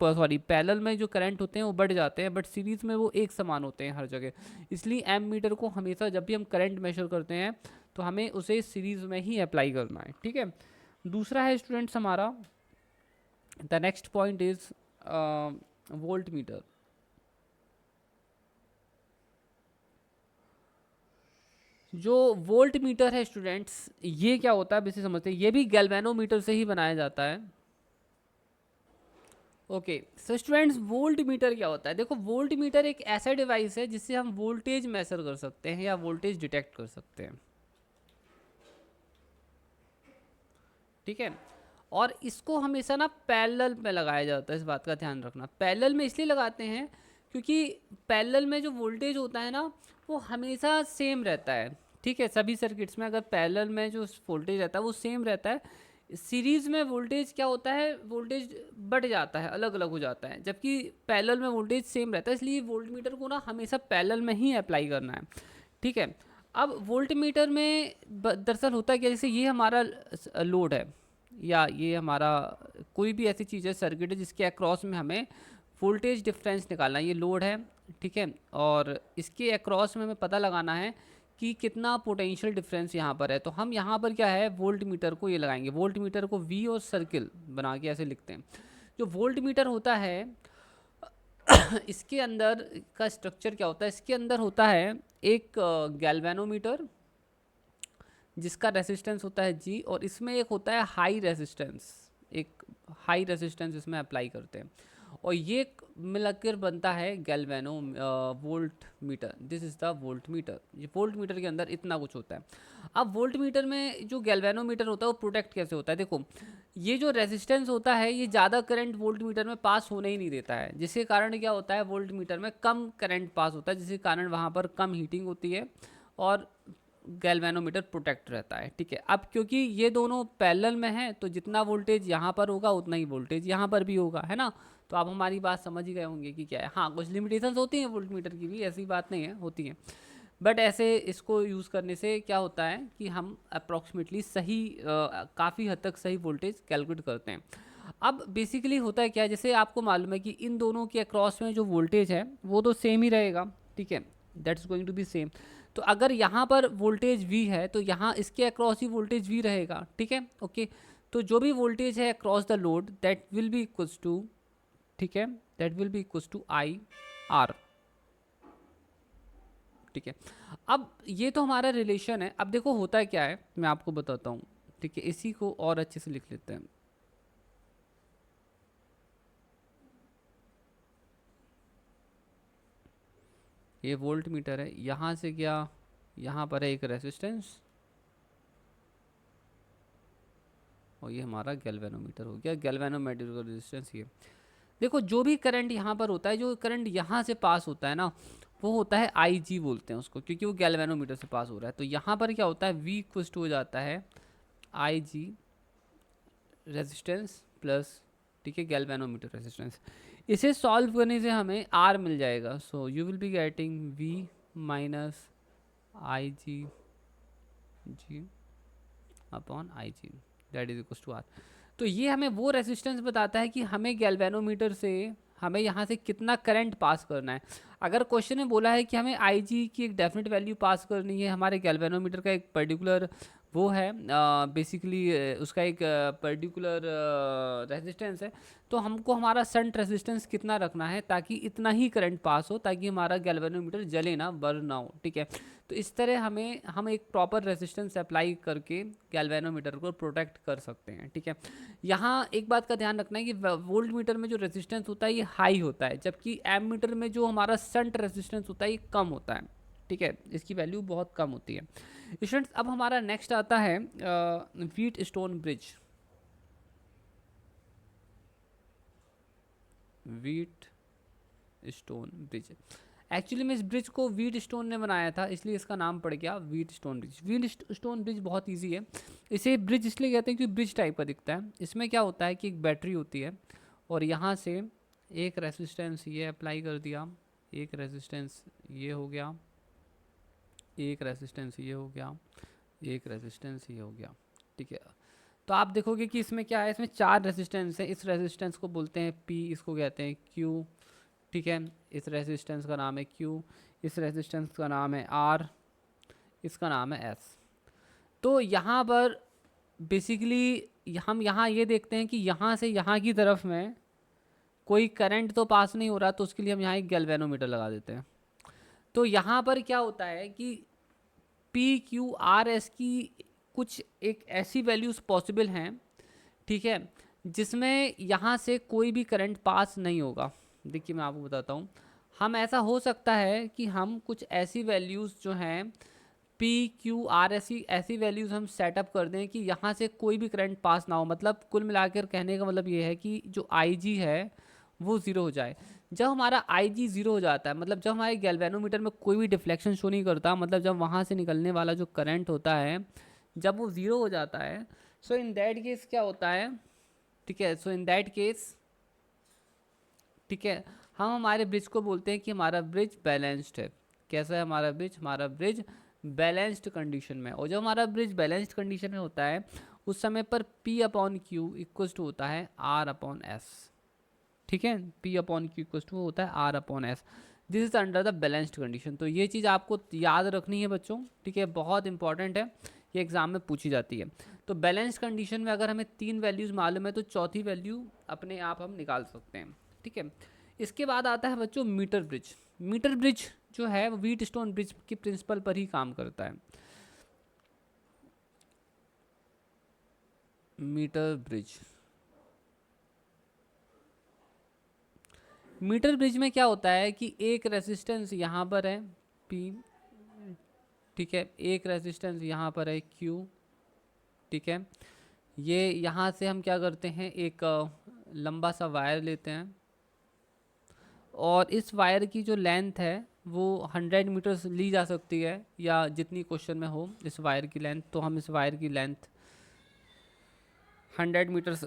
पैरेलल में जो करंट होते हैं वो बढ़ जाते हैं, बट सीरीज़ में वो एक समान होते हैं हर जगह। इसलिए एम मीटर को हमेशा जब भी हम करंट मेजर करते हैं तो हमें उसे सीरीज़ में ही अप्लाई करना है, ठीक है। दूसरा है स्टूडेंट्स हमारा, the next point is volt meter. जो वोल्ट मीटर है स्टूडेंट्स, ये क्या होता है बेसिक समझते हैं, ये भी गैल्वेनोमीटर से ही बनाया जाता है। Okay so students, volt meter क्या होता है, देखो वोल्ट मीटर एक ऐसा डिवाइस है जिससे हम वोल्टेज मेजर कर सकते हैं या वोल्टेज डिटेक्ट कर सकते हैं, ठीक है। और इसको हमेशा ना पैरेलल में लगाया जाता है, इस बात का ध्यान रखना। पैरेलल में इसलिए लगाते हैं क्योंकि पैरेलल में जो वोल्टेज होता है ना वो हमेशा सेम रहता है, ठीक है। सभी सर्किट्स में अगर पैरेलल में जो वोल्टेज रहता है वो सेम रहता है। सीरीज़ में वोल्टेज क्या होता है, वोल्टेज बढ़ जाता है, अलग अलग हो जाता है, जबकि पैरेलल में वोल्टेज सेम रहता है। इसलिए वोल्ट मीटर को ना हमेशा पैरेलल में ही अप्लाई करना है, ठीक है। अब वोल्ट मीटर में दरअसल होता है क्या, जैसे ये हमारा लोड है या ये हमारा कोई भी ऐसी चीज़ है, सर्किट है, जिसके अक्रॉस में हमें वोल्टेज डिफरेंस निकालना है। ये लोड है, ठीक है, और इसके अक्रॉस में हमें पता लगाना है कि कितना पोटेंशियल डिफरेंस यहाँ पर है। तो हम यहाँ पर क्या है, वोल्ट मीटर को ये लगाएंगे। वोल्ट मीटर को वी और सर्किल बना के ऐसे लिखते हैं। जो वोल्ट मीटर होता है इसके अंदर का स्ट्रक्चर क्या होता है, इसके अंदर होता है एक गैल्वेनोमीटर जिसका रेसिस्टेंस होता है जी, और इसमें एक होता है हाई रेसिस्टेंस, एक हाई रेजिस्टेंस इसमें अप्लाई करते हैं, और ये मिलकर बनता है galvano voltmeter. This is the voltmeter. ये वोल्ट मीटर के अंदर इतना कुछ होता है। अब वोल्ट मीटर में जो गैल्वेनो मीटर होता है वो प्रोटेक्ट कैसे होता है, देखो ये जो रेजिस्टेंस होता है ये ज़्यादा करंट वोल्ट मीटर में पास होने ही नहीं देता है, जिसके कारण क्या होता है वोल्ट मीटर में कम करंट पास होता है, जिसके कारण वहाँ पर कम हीटिंग होती है और गैल्वेनोमीटर प्रोटेक्ट रहता है। ठीक है, अब क्योंकि ये दोनों पैरेलल में हैं तो जितना वोल्टेज यहाँ पर होगा उतना ही वोल्टेज यहाँ पर भी होगा, है ना। तो आप हमारी बात समझ ही गए होंगे कि क्या है। हाँ, कुछ लिमिटेशंस होती हैं वोल्ट मीटर की भी, ऐसी बात नहीं है, होती हैं, बट ऐसे इसको यूज़ करने से क्या होता है कि हम अप्रॉक्सीमेटली सही काफ़ी हद तक सही वोल्टेज कैलकुलेट करते हैं। अब बेसिकली होता है क्या है, जैसे आपको मालूम है कि इन दोनों के अक्रॉस में जो वोल्टेज है वो तो सेम ही रहेगा, ठीक है, that's going to be same. तो अगर यहाँ पर वोल्टेज V है तो यहाँ इसके अक्रॉस ही वोल्टेज V रहेगा, ठीक है, ओके। तो जो भी वोल्टेज है across the load that will be equals to, ठीक है, that will be equals to IR, ठीक है। अब ये तो हमारा रिलेशन है। अब देखो होता है क्या है, मैं आपको बताता हूँ, ठीक है, इसी को और अच्छे से लिख लेते हैं। ये वोल्ट मीटर है, यहाँ से क्या, यहाँ पर है एक रेजिस्टेंस, और ये हमारा गैल्वेनोमीटर हो गया, गैल्वेनोमीटर का रेजिस्टेंस ये। देखो जो भी करंट यहाँ पर होता है, जो करंट यहाँ से पास होता है ना, वो होता है IG बोलते हैं उसको, क्योंकि वो गैल्वेनोमीटर से पास हो रहा है। तो यहाँ पर क्या होता है, V इक्वल्स टू हो जाता है IG रेजिस्टेंस प्लस, ठीक है, गैल्वेनोमीटर रेजिस्टेंस। इसे सॉल्व करने से हमें R मिल जाएगा। So you will be getting V minus IG G upon IG that is equals to R। तो ये हमें वो रेजिस्टेंस बताता है कि हमें गैल्वेनोमीटर से हमें यहाँ से कितना करंट पास करना है। अगर क्वेश्चन में बोला है कि हमें IG की एक डेफिनेट वैल्यू पास करनी है, हमारे गैल्वेनोमीटर का एक पर्टिकुलर वो है, बेसिकली उसका एक पर्टिकुलर रेजिस्टेंस है, तो हमको हमारा शंट रेजिस्टेंस कितना रखना है ताकि इतना ही करंट पास हो, ताकि हमारा गैल्वेनोमीटर जले ना, बर्न ना हो, ठीक है। तो इस तरह हम एक प्रॉपर रेजिस्टेंस अप्लाई करके गैल्वेनोमीटर को प्रोटेक्ट कर सकते हैं, ठीक है। यहाँ एक बात का ध्यान रखना है कि वोल्ट मीटर में जो रेजिस्टेंस होता है ये हाई होता है, जबकि एम मीटर में जो हमारा शंट रेजिस्टेंस होता है ये कम होता है, ठीक है, इसकी वैल्यू बहुत कम होती है। स्टूडेंट्स अब हमारा नेक्स्ट आता है wheat stone bridge. Wheat stone bridge, actually में इस ब्रिज को व्हीट स्टोन ने बनाया था, इसलिए इसका नाम पड़ गया wheat stone bridge. Wheat stone bridge बहुत इजी है, इसे ब्रिज इसलिए कहते हैं क्योंकि ब्रिज टाइप का दिखता है। इसमें क्या होता है कि एक बैटरी होती है और यहाँ से एक रेजिस्टेंस ये अप्लाई कर दिया, एक रेजिस्टेंस ये हो गया, एक रेजिस्टेंस ये हो गया, एक रेजिस्टेंस ये हो गया, ठीक है। तो आप देखोगे कि इसमें क्या है, इसमें 4 रेजिस्टेंस है। इस रेजिस्टेंस को बोलते हैं P, इसको कहते हैं Q, ठीक है, इस रेजिस्टेंस का नाम है Q, इस रेजिस्टेंस का नाम है R, इसका नाम है S। तो यहाँ पर बेसिकली हम यहाँ ये देखते हैं कि यहाँ से यहाँ की तरफ में कोई करंट तो पास नहीं हो रहा, तो उसके लिए हम यहाँ एक गैल्वेनोमीटर लगा देते हैं। तो यहाँ पर क्या होता है कि PQRS की कुछ एक ऐसी वैल्यूज़ पॉसिबल हैं, ठीक है, जिसमें यहाँ से कोई भी करंट पास नहीं होगा। देखिए मैं आपको बताता हूँ, हम ऐसा हो सकता है कि हम कुछ ऐसी वैल्यूज़ जो हैं PQRS ऐसी वैल्यूज़ हम सेटअप कर दें कि यहाँ से कोई भी करंट पास ना हो। मतलब कुल मिलाकर कहने का मतलब ये है कि जो IG है वो ज़ीरो हो जाए। जब हमारा IG ज़ीरो हो जाता है, मतलब जब हमारे गैल्वेनोमीटर में कोई भी डिफ्लेक्शन शो नहीं करता, मतलब जब वहाँ से निकलने वाला जो करंट होता है जब वो ज़ीरो हो जाता है, सो इन दैट केस क्या होता है, ठीक है, सो इन दैट केस, ठीक है, हम हमारे ब्रिज को बोलते हैं कि हमारा ब्रिज बैलेंस्ड है। कैसा है हमारा ब्रिज बैलेंस्ड कंडीशन में। और जब हमारा ब्रिज बैलेंस्ड कंडीशन में होता है उस समय पर P/Q इक्वल्स टू होता है R/S, ठीक है, P/Q इक्वल्स टू होता है R/S। This is under the balanced condition. तो ये चीज़ आपको याद रखनी है बच्चों, ठीक है, बहुत इंपॉर्टेंट है, ये एग्जाम में पूछी जाती है। तो बैलेंस्ड कंडीशन में अगर हमें 3 वैल्यूज़ मालूम है तो चौथी वैल्यू अपने आप हम निकाल सकते हैं, ठीक है। इसके बाद आता है बच्चों मीटर ब्रिज। मीटर ब्रिज जो है वो व्हीट स्टोन ब्रिज के प्रिंसिपल पर ही काम करता है। मीटर ब्रिज, मीटर ब्रिज में क्या होता है कि एक रेजिस्टेंस यहाँ पर है P, ठीक है, एक रेजिस्टेंस यहाँ पर है Q, ठीक है। ये यहाँ से हम क्या करते हैं, एक लंबा सा वायर लेते हैं और इस वायर की जो लेंथ है वो 100 मीटर्स ली जा सकती है, या जितनी क्वेश्चन में हो इस वायर की लेंथ, तो हम इस वायर की लेंथ 100 मीटर्स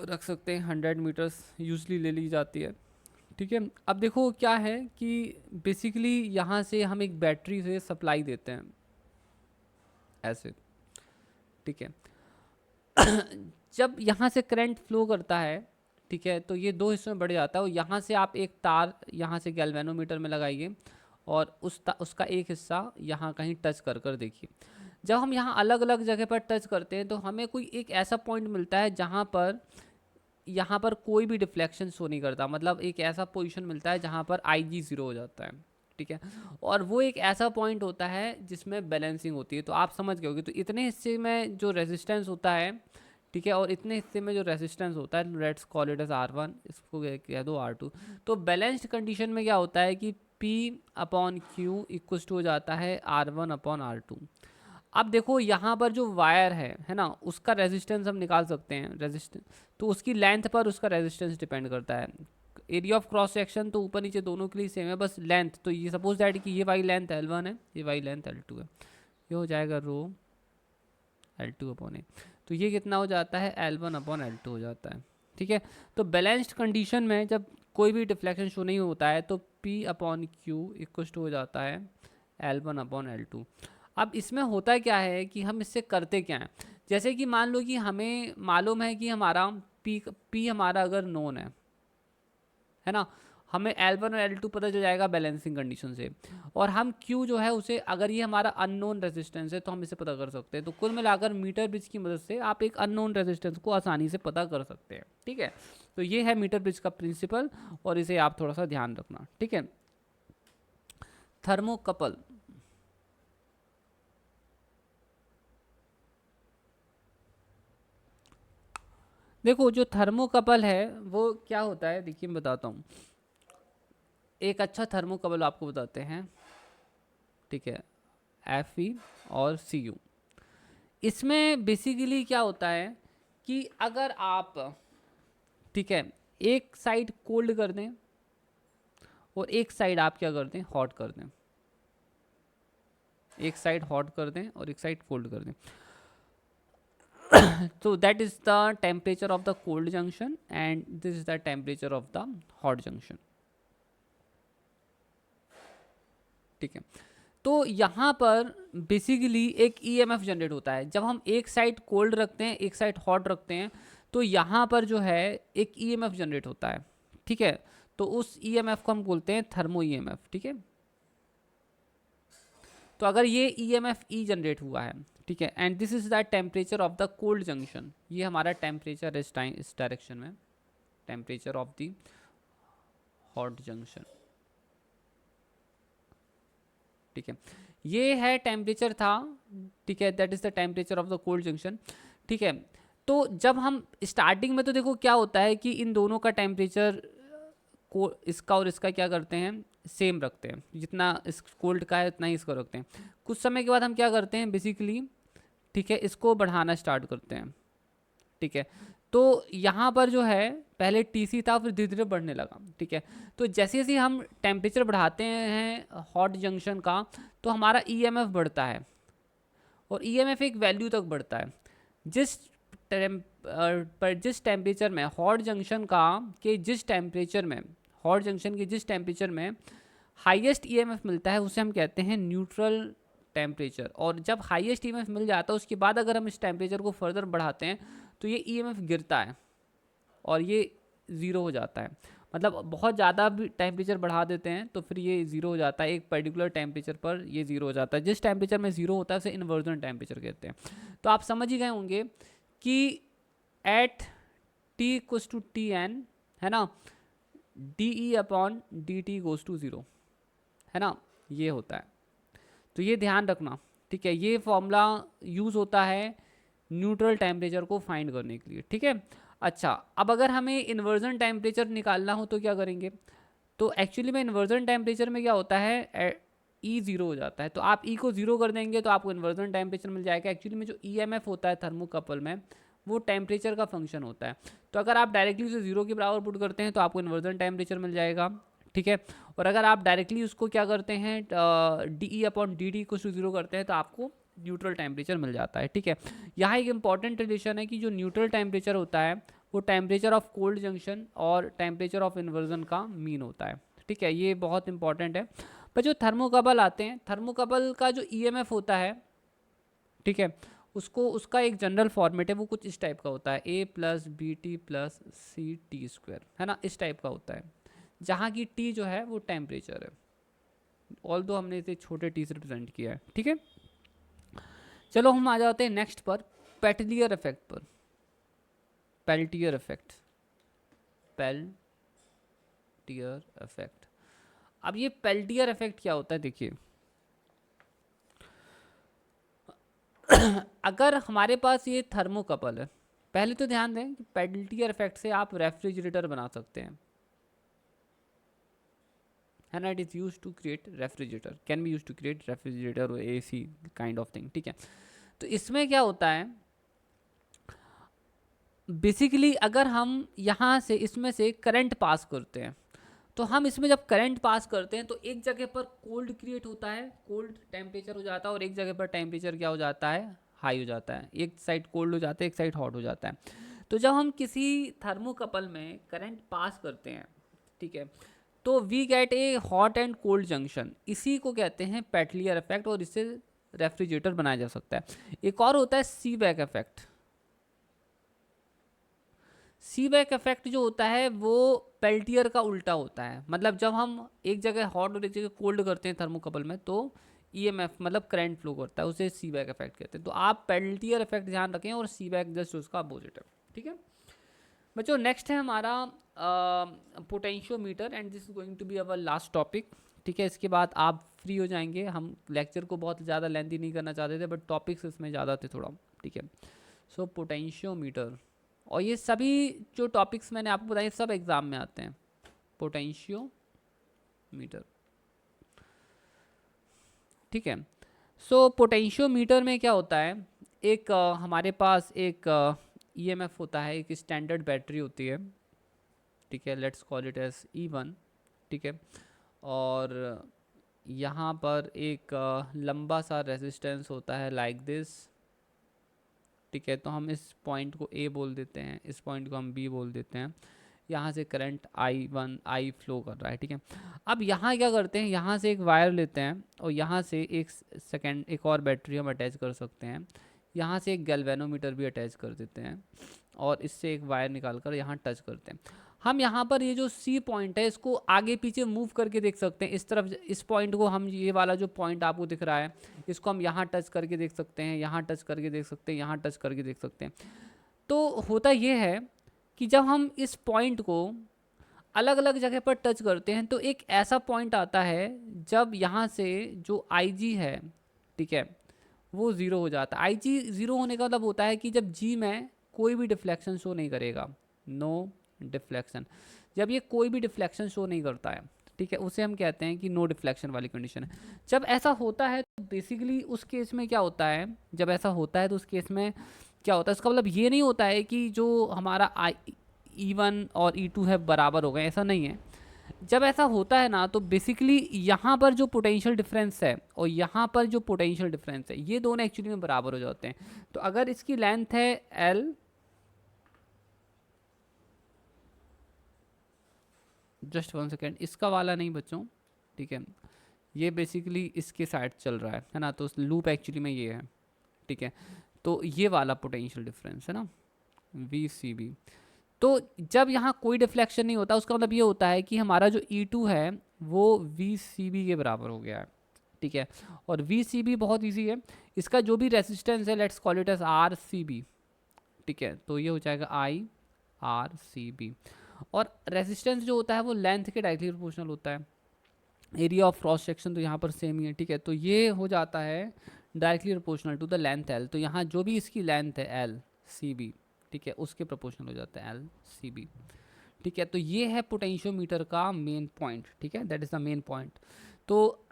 रख सकते हैं। 100 मीटर्स यूजली ले ली जाती है, ठीक है। अब देखो क्या है कि बेसिकली यहाँ से हम एक बैटरी से सप्लाई देते हैं ऐसे, ठीक है। जब यहाँ से करंट फ्लो करता है, ठीक है, तो ये दो हिस्सों में बढ़ जाता है और यहाँ से आप एक तार यहाँ से गैल्वेनोमीटर में लगाइए और उसका एक हिस्सा यहाँ कहीं टच कर देखिए। जब हम यहाँ अलग अलग जगह पर टच करते हैं तो हमें कोई एक ऐसा पॉइंट मिलता है जहाँ पर यहाँ पर कोई भी डिफ्लेक्शन शो नहीं करता, मतलब एक ऐसा पोजीशन मिलता है जहाँ पर IG 0 हो जाता है, ठीक है। और वो एक ऐसा पॉइंट होता है जिसमें बैलेंसिंग होती है, तो आप समझ गए होगे। तो इतने हिस्से में जो रेजिस्टेंस होता है, ठीक है, और इतने हिस्से में जो रेजिस्टेंस होता है, let's call it as R1, इसको कह दो R2। तो बैलेंस्ड कंडीशन में क्या होता है कि P/Q इक्वल टू हो जाता है R1/R2। अब देखो यहाँ पर जो वायर है ना, उसका रेजिस्टेंस हम निकाल सकते हैं, रेजिस्टेंस तो उसकी लेंथ पर उसका रेजिस्टेंस डिपेंड करता है। एरिया ऑफ क्रॉस सेक्शन तो ऊपर नीचे दोनों के लिए सेम है, बस लेंथ, तो ये सपोज दैट कि ये वाई लेंथ L1 है, ये वाई लेंथ L2 है, ये हो जाएगा रो L2/A। तो ये कितना हो जाता है, L1/L2 हो जाता है, ठीक है। तो बैलेंस्ड कंडीशन में जब कोई भी डिफ्लेक्शन शो नहीं होता है तो P/Q इक्वल टू हो जाता है L1/L2। अब इसमें होता क्या है कि हम इससे करते क्या हैं, जैसे कि मान लो कि हमें मालूम है कि हमारा P हमारा अगर नोन है ना, हमें L1 और L2 पता चल जाएगा बैलेंसिंग कंडीशन से, और हम Q जो है उसे, अगर ये हमारा अननोन रेजिस्टेंस है तो हम इसे पता कर सकते हैं। तो कुल मिलाकर मीटर ब्रिज की मदद से आप एक अननोन रेजिस्टेंस को आसानी से पता कर सकते हैं, ठीक है। तो ये है मीटर ब्रिज का प्रिंसिपल, और इसे आप थोड़ा सा ध्यान रखना, ठीक है। थर्मोकपल, देखो जो थर्मोकपल है वो क्या होता है, देखिए मैं बताता हूँ। एक अच्छा थर्मोकपल आपको बताते हैं, ठीक है, Fe और Cu। इसमें बेसिकली क्या होता है कि अगर आप, ठीक है, एक साइड कोल्ड कर दें और एक साइड आप क्या कर दें, हॉट कर दें, एक साइड हॉट कर दें और एक साइड कोल्ड कर दें, so that is the temperature of the cold junction and this is the temperature of the hot junction, ठीक है। तो यहाँ पर बेसिकली एक EMF जनरेट होता है जब हम एक साइड कोल्ड रखते हैं एक साइड हॉट रखते हैं, तो यहाँ पर जो है एक EMF जनरेट होता है, ठीक है। तो उस EMF को हम बोलते हैं थर्मो EMF, ठीक है। तो अगर ये EMF E जनरेट हुआ है, ठीक है, and this is the temperature of the cold junction, ये हमारा टेम्परेचर इस डायरेक्शन में, temperature of the hot junction, ठीक है। ये है टेम्परेचर था, ठीक है, that is the temperature of the cold junction, ठीक है। तो जब हम स्टार्टिंग में, तो देखो क्या होता है कि इन दोनों का टेम्परेचर को, इसका और इसका क्या करते हैं, सेम रखते हैं, जितना इस कोल्ड का है उतना ही इसको रखते हैं। कुछ समय के बाद हम क्या करते हैं बेसिकली, ठीक है, इसको बढ़ाना स्टार्ट करते हैं, ठीक है। तो यहाँ पर जो है पहले TC था, फिर धीरे धीरे बढ़ने लगा, ठीक है। तो जैसे जैसे हम टेम्परेचर बढ़ाते हैं हॉट जंक्शन का, तो हमारा EMF बढ़ता है, और EMF एक वैल्यू तक बढ़ता है। जिस टेम्परेचर में हॉट जंक्शन का के जिस टेम्परेचर में हॉट जंक्शन के जिस टेम्परेचर में हाईएस्ट EMF मिलता है उसे हम कहते हैं न्यूट्रल टेम्परेचर। और जब हाईएस्ट EMF मिल जाता है उसके बाद अगर हम इस टेम्परेचर को फर्दर बढ़ाते हैं तो ये EMF गिरता है और ये ज़ीरो हो जाता है। मतलब बहुत ज़्यादा भी टेम्परेचर बढ़ा देते हैं तो फिर ये ज़ीरो हो जाता है, एक पर्टिकुलर टेम्परेचर पर ये ज़ीरो हो जाता है। जिस टेम्परेचर में ज़ीरो होता है उसे इन्वर्जन टेम्परेचर कहते हैं। तो आप समझ ही गए होंगे कि at T equals to Tn, है ना, DE/dt गोज़ टू ज़ीरो, है ना, ये होता है। तो ये ध्यान रखना, ठीक है। ये फॉर्मूला यूज़ होता है न्यूट्रल टेम्परेचर को फाइंड करने के लिए, ठीक है। अच्छा, अब अगर हमें इन्वर्जन टेम्परेचर निकालना हो तो क्या करेंगे, तो एक्चुअली में इन्वर्जन टेम्परेचर में क्या होता है, ई ज़ीरो हो जाता है। तो आप ई को ज़ीरो कर देंगे तो आपको इन्वर्जन टेम्परेचर मिल जाएगा। एक्चुअली में जो ईएमएफ होता है थर्मोकपल में वो टेम्परेचर का फंक्शन होता है। तो अगर आप डायरेक्टली उसे ज़ीरो के बराबर पुट करते हैं तो आपको इन्वर्जन टेम्परेचर मिल जाएगा, ठीक है। और अगर आप डायरेक्टली उसको क्या करते हैं, D E upon D D को ज़ीरो करते हैं तो आपको न्यूट्रल टेम्परेचर मिल जाता है, ठीक है। यहाँ एक इंपॉर्टेंट रिलेशन है कि जो न्यूट्रल टेम्परेचर होता है वो टेम्परेचर ऑफ कोल्ड जंक्शन और टेम्परेचर ऑफ इन्वर्जन का मीन होता है, ठीक है। ये बहुत इंपॉर्टेंट है। पर जो थर्मोकपल आते हैं, थर्मोकपल का जो ईएमएफ होता है, ठीक है, उसको उसका एक जनरल फॉर्मेट है, वो कुछ इस टाइप का होता है, A plus B T plus C T square, है ना, इस टाइप का होता है, जहाँ की टी जो है वो टेम्परेचर है, ऑल दो हमने इसे छोटे टी से रिप्रेजेंट किया है, ठीक है। चलो हम आ जाते हैं नेक्स्ट पर, पेल्टियर इफेक्ट पर। Peltier effect, Peltier effect. अब ये पेल्टियर इफेक्ट क्या होता है, देखिए अगर हमारे पास ये थर्मोकपल है, पहले तो ध्यान दें कि पेल्टियर इफेक्ट से आप रेफ्रिजरेटर बना सकते हैं, है ना। It is use to create refrigerator, can be use to create refrigerator और एसी काइंड ऑफ थिंग, ठीक है। तो इसमें क्या होता है, बेसिकली अगर हम यहाँ से इसमें से करंट पास करते हैं, तो हम इसमें जब करंट पास करते हैं तो एक जगह पर कोल्ड क्रिएट होता है, कोल्ड टेम्परेचर हो जाता है, और एक जगह पर टेम्परेचर क्या हो जाता है, हाई हो जाता है। एक साइड कोल्ड हो जाता है, एक साइड हॉट हो जाता है। तो जब हम किसी थर्मोकपल में करंट पास करते हैं, ठीक है, तो we get a hot and cold junction, इसी को कहते हैं पेल्टियर इफेक्ट, और इससे रेफ्रिजरेटर बनाया जा सकता है। एक और होता है सीबैक इफेक्ट। सीबैक इफेक्ट जो होता है वो पेल्टियर का उल्टा होता है, मतलब जब हम एक जगह हॉट और एक जगह कोल्ड करते हैं थर्मोकपल में, तो ईएमएफ मतलब करंट फ्लो करता है, उसे सीबैक इफेक्ट कहते हैं। तो आप पेल्टियर इफेक्ट ध्यान रखें, और सीबैक जस्ट उसका अपोजिट है, ठीक है बच्चों। नेक्स्ट है हमारा potentiometer, and this is going to be our last topic, ठीक है। इसके बाद आप फ्री हो जाएंगे। हम लेक्चर को बहुत ज़्यादा लेंथी नहीं करना चाहते थे, बट टॉपिक्स इसमें ज़्यादा थे थोड़ा, ठीक है। सो पोटेंशियोमीटर, और ये सभी जो टॉपिक्स मैंने आपको बताए सब एग्जाम में आते हैं, पोटेंशियोमीटर, ठीक है। सो पोटेंशियोमीटर में क्या होता है, एक हमारे पास एक ईएमएफ होता है, एक स्टैंडर्ड बैटरी होती है, ठीक है, let's call it as E1, ठीक है। और यहाँ पर एक लंबा सा रेजिस्टेंस होता है लाइक दिस, ठीक है। तो हम इस पॉइंट को A बोल देते हैं, इस पॉइंट को हम B बोल देते हैं। यहाँ से करंट I फ्लो कर रहा है, ठीक है। अब यहाँ क्या करते हैं, यहाँ से एक वायर लेते हैं, और यहाँ से एक और बैटरी हम अटैच कर सकते हैं। यहाँ से एक गैल्वेनोमीटर भी अटैच कर देते हैं, और इससे एक वायर निकाल कर यहाँ टच करते हैं। हम यहाँ पर ये जो C पॉइंट है इसको आगे पीछे मूव करके देख सकते हैं। इस तरफ इस पॉइंट को हम, ये वाला जो पॉइंट आपको दिख रहा है, इसको हम यहाँ टच करके देख सकते हैं, यहाँ टच करके देख सकते हैं, यहाँ टच करके देख सकते हैं। तो होता ये है कि जब हम इस पॉइंट को अलग अलग जगह पर टच करते हैं तो एक ऐसा पॉइंट आता है जब यहाँ से जो IG है, ठीक है, वो ज़ीरो हो जाता है। IG ज़ीरो होने का मतलब होता है कि जब G में कोई भी डिफ्लेक्शन शो नहीं करेगा, नो डिफ्लेक्शन, जब ये कोई भी डिफ्लेक्शन शो नहीं करता है, ठीक है, उसे हम कहते हैं कि नो डिफ्लेक्शन वाली कंडीशन है। जब ऐसा होता है तो बेसिकली उस केस में क्या होता है, जब ऐसा होता है तो उस केस में क्या होता है, इसका मतलब ये नहीं होता है कि जो हमारा E1 और E2 है बराबर हो गए, ऐसा नहीं है। जब ऐसा होता है ना, तो बेसिकली यहाँ पर जो पोटेंशियल डिफरेंस है और यहाँ पर जो पोटेंशियल डिफरेंस है, ये दोनों एक्चुअली में बराबर हो जाते हैं। तो अगर इसकी लेंथ है L, जस्ट 1 सेकेंड, इसका वाला नहीं बच्चों, ठीक है, ये बेसिकली इसके साइड चल रहा है ना, तो लूप एक्चुअली में ये है, ठीक है। तो ये वाला पोटेंशियल डिफरेंस है ना, VCB। तो जब यहाँ कोई डिफ्लेक्शन नहीं होता, उसका मतलब ये होता है कि हमारा जो E2 है वो VCB के बराबर हो गया है, ठीक है। और VCB बहुत इजी है, इसका जो भी रेजिस्टेंस है, let's call it as RCB, ठीक है। तो ये हो जाएगा IRCB, और रेजिस्टेंस जो होता है वो लेंथ के डायरेक्टली प्रोपोर्शनल होता है। एरिया ऑफ क्रॉस सेक्शन तो यहाँ पर सेम ही है, ठीक है। तो ये हो जाता है directly proportional to the length L। तो यहाँ जो भी इसकी लेंथ है LCB, ठीक है, उसके प्रोपोर्शनल हो जाता है LCB, ठीक है, तो ये है पोटेंशियोमीटर का मेन पॉइंट, ठीक है, that is the main point. तो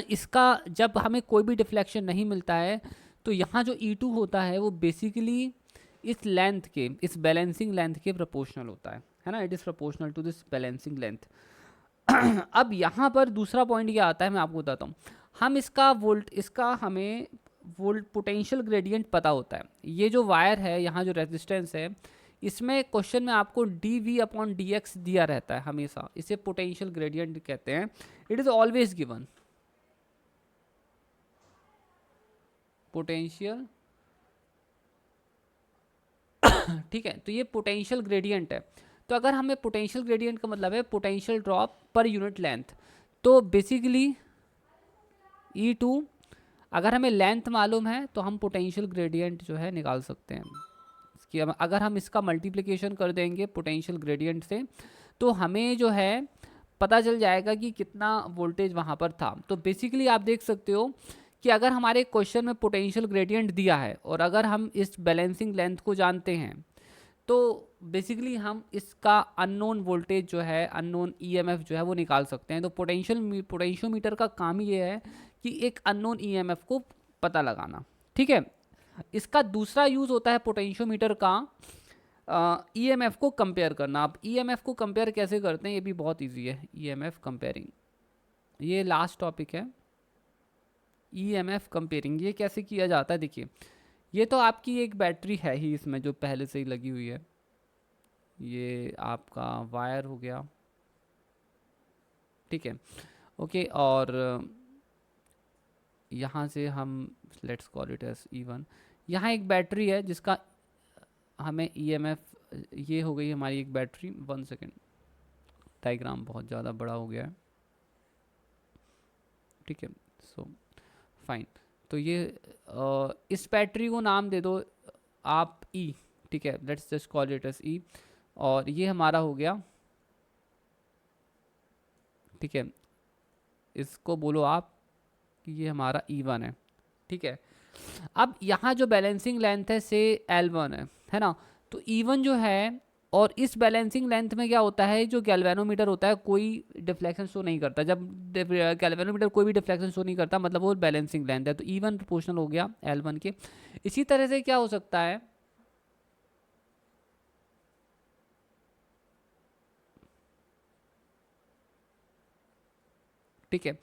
इसका जब हमें कोई भी डिफ्लेक्शन नहीं मिलता है तो यहाँ जो E2 होता है वो बेसिकली इस लेंथ के, इस बैलेंसिंग लेंथ के प्रोपोर्शनल होता है ना, it is proportional to this balancing length. अब यहाँ पर दूसरा पॉइंट क्या आता है, मैं आपको बताता हूँ। हम इसका हमें वोल्ट पोटेंशियल ग्रेडियंट पता होता है। ये जो वायर है, यहाँ जो रेजिस्टेंस है, इसमें क्वेश्चन में आपको dV/dx दिया रहता है हमेशा, इसे पोटेंशियल ग्रेडियंट कहते हैं। It is always given potential, ठीक है, तो ये पोटेंशियल ग्रेडियंट है। तो अगर हमें पोटेंशियल ग्रेडियंट का मतलब है potential drop per unit length, तो बेसिकली E2, अगर हमें लेंथ मालूम है तो हम पोटेंशियल ग्रेडियंट जो है निकाल सकते हैं। कि अगर हम इसका मल्टीप्लिकेशन कर देंगे पोटेंशियल ग्रेडियंट से तो हमें जो है पता चल जाएगा कि कितना वोल्टेज वहाँ पर था। तो बेसिकली आप देख सकते हो कि अगर हमारे क्वेश्चन में पोटेंशियल ग्रेडियंट दिया है और अगर हम इस बैलेंसिंग लेंथ को जानते हैं तो बेसिकली हम इसका अननोन वोल्टेज जो है, अननोन ईएमएफ जो है वो निकाल सकते हैं। तो पोटेंशियोमीटर का काम ही ये है कि एक अननोन ईएमएफ को पता लगाना, ठीक है। इसका दूसरा यूज़ होता है पोटेंशियोमीटर का ईएमएफ को कंपेयर करना। आप ईएमएफ को कंपेयर कैसे करते हैं, ये भी बहुत इजी है, ईएमएफ कंपेयरिंग, ये लास्ट टॉपिक है। ईएमएफ कंपेयरिंग ये कैसे किया जाता है, देखिए ये तो आपकी एक बैटरी है ही इसमें जो पहले से ही लगी हुई है, ये आपका वायर हो गया, ठीक है, ओके। और यहाँ से हम let's call it as E1, यहाँ एक बैटरी है जिसका हमें ईएमएफ, ये हो गई हमारी एक बैटरी। 1 सेकेंड, डायग्राम बहुत ज़्यादा बड़ा हो गया है, ठीक है, सो फाइन। तो ये इस बैटरी को नाम दे दो आप E, ठीक है, let's just call it as E। और ये हमारा हो गया, ठीक है, इसको बोलो आप कि ये हमारा E1 है, ठीक है। अब यहाँ जो बैलेंसिंग लेंथ है से L1 है ना, तो E1 जो है, और इस बैलेंसिंग लेंथ में क्या होता है, जो गैल्वेनोमीटर होता है कोई डिफ्लेक्शन शो नहीं करता। जब गैल्वेनोमीटर कोई भी डिफ्लेक्शन शो नहीं करता मतलब वो बैलेंसिंग लेंथ है, तो E1 प्रोपोर्शनल हो गया L1 के। इसी तरह से क्या हो सकता है, ठीक है,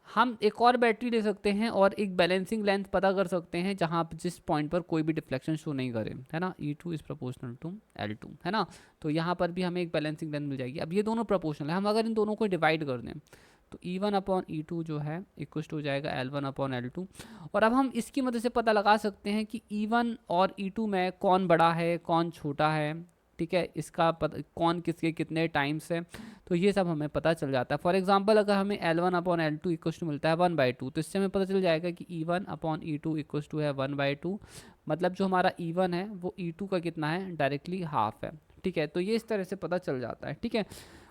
हम एक और बैटरी ले सकते हैं और एक बैलेंसिंग लेंथ पता कर सकते हैं जहां आप जिस पॉइंट पर कोई भी डिफ्लेक्शन शो नहीं करे, है ना। E2 is proportional to L2, है ना, तो यहाँ पर भी हमें एक बैलेंसिंग लेंथ मिल जाएगी। अब ये दोनों प्रोपोर्शनल है, हम अगर इन दोनों को डिवाइड कर दें तो E1/E2 जो है इक्वल टू हो जाएगा L1/L2। और अब हम इसकी मदद से पता लगा सकते हैं कि E1 और E2 में कौन बड़ा है कौन छोटा है, ठीक है, इसका कौन किसके कितने टाइम्स है, तो ये सब हमें पता चल जाता है। फॉर एग्जांपल अगर हमें L1/L2 इक्वल टू मिलता है 1/2, तो इससे हमें पता चल जाएगा कि E1/E2 इक्वल टू है 1/2, मतलब जो हमारा E1 है वो E2 का कितना है, डायरेक्टली हाफ है, ठीक है। तो ये इस तरह से पता चल जाता है, ठीक है।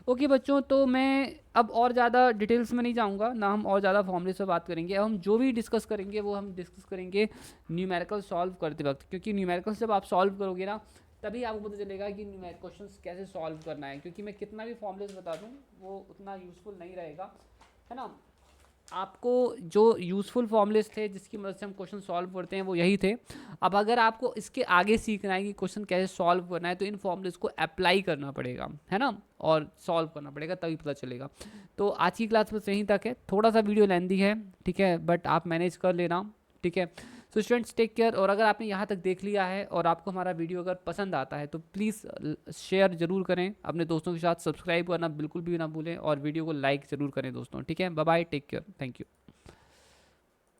ओके बच्चों, तो मैं अब और ज़्यादा डिटेल्स में नहीं जाऊँगा, ना हम और ज़्यादा फॉर्मूले से बात करेंगे। अब हम जो भी डिस्कस करेंगे वो हम डिस्कस करेंगे न्यूमेरिकल सॉल्व करते वक्त, क्योंकि न्यूमेरिकल जब आप सॉल्व करोगे ना तभी आपको पता चलेगा कि क्वेश्चंस कैसे सॉल्व करना है। क्योंकि मैं कितना भी फॉर्मूलेस बता दूं वो उतना यूज़फुल नहीं रहेगा, है ना। आपको जो यूज़फुल फॉर्मूलेस थे जिसकी मदद से हम क्वेश्चन सॉल्व करते हैं वो यही थे। अब अगर आपको इसके आगे सीखना है कि क्वेश्चन कैसे सॉल्व करना है तो इन फॉर्मूलेस को अप्लाई करना पड़ेगा, है ना, और सॉल्व करना पड़ेगा, तभी पता चलेगा। तो आज की क्लास बस यहीं तक है, थोड़ा सा वीडियो लेंथी है, ठीक है, बट आप मैनेज कर लेना, ठीक है। So students take care. और अगर आपने यहाँ तक देख लिया है और आपको हमारा वीडियो अगर पसंद आता है तो प्लीज़ शेयर ज़रूर करें अपने दोस्तों के साथ, सब्सक्राइब करना बिल्कुल भी ना भूलें और वीडियो को लाइक ज़रूर करें दोस्तों, ठीक है। Bye bye, take care, thank you.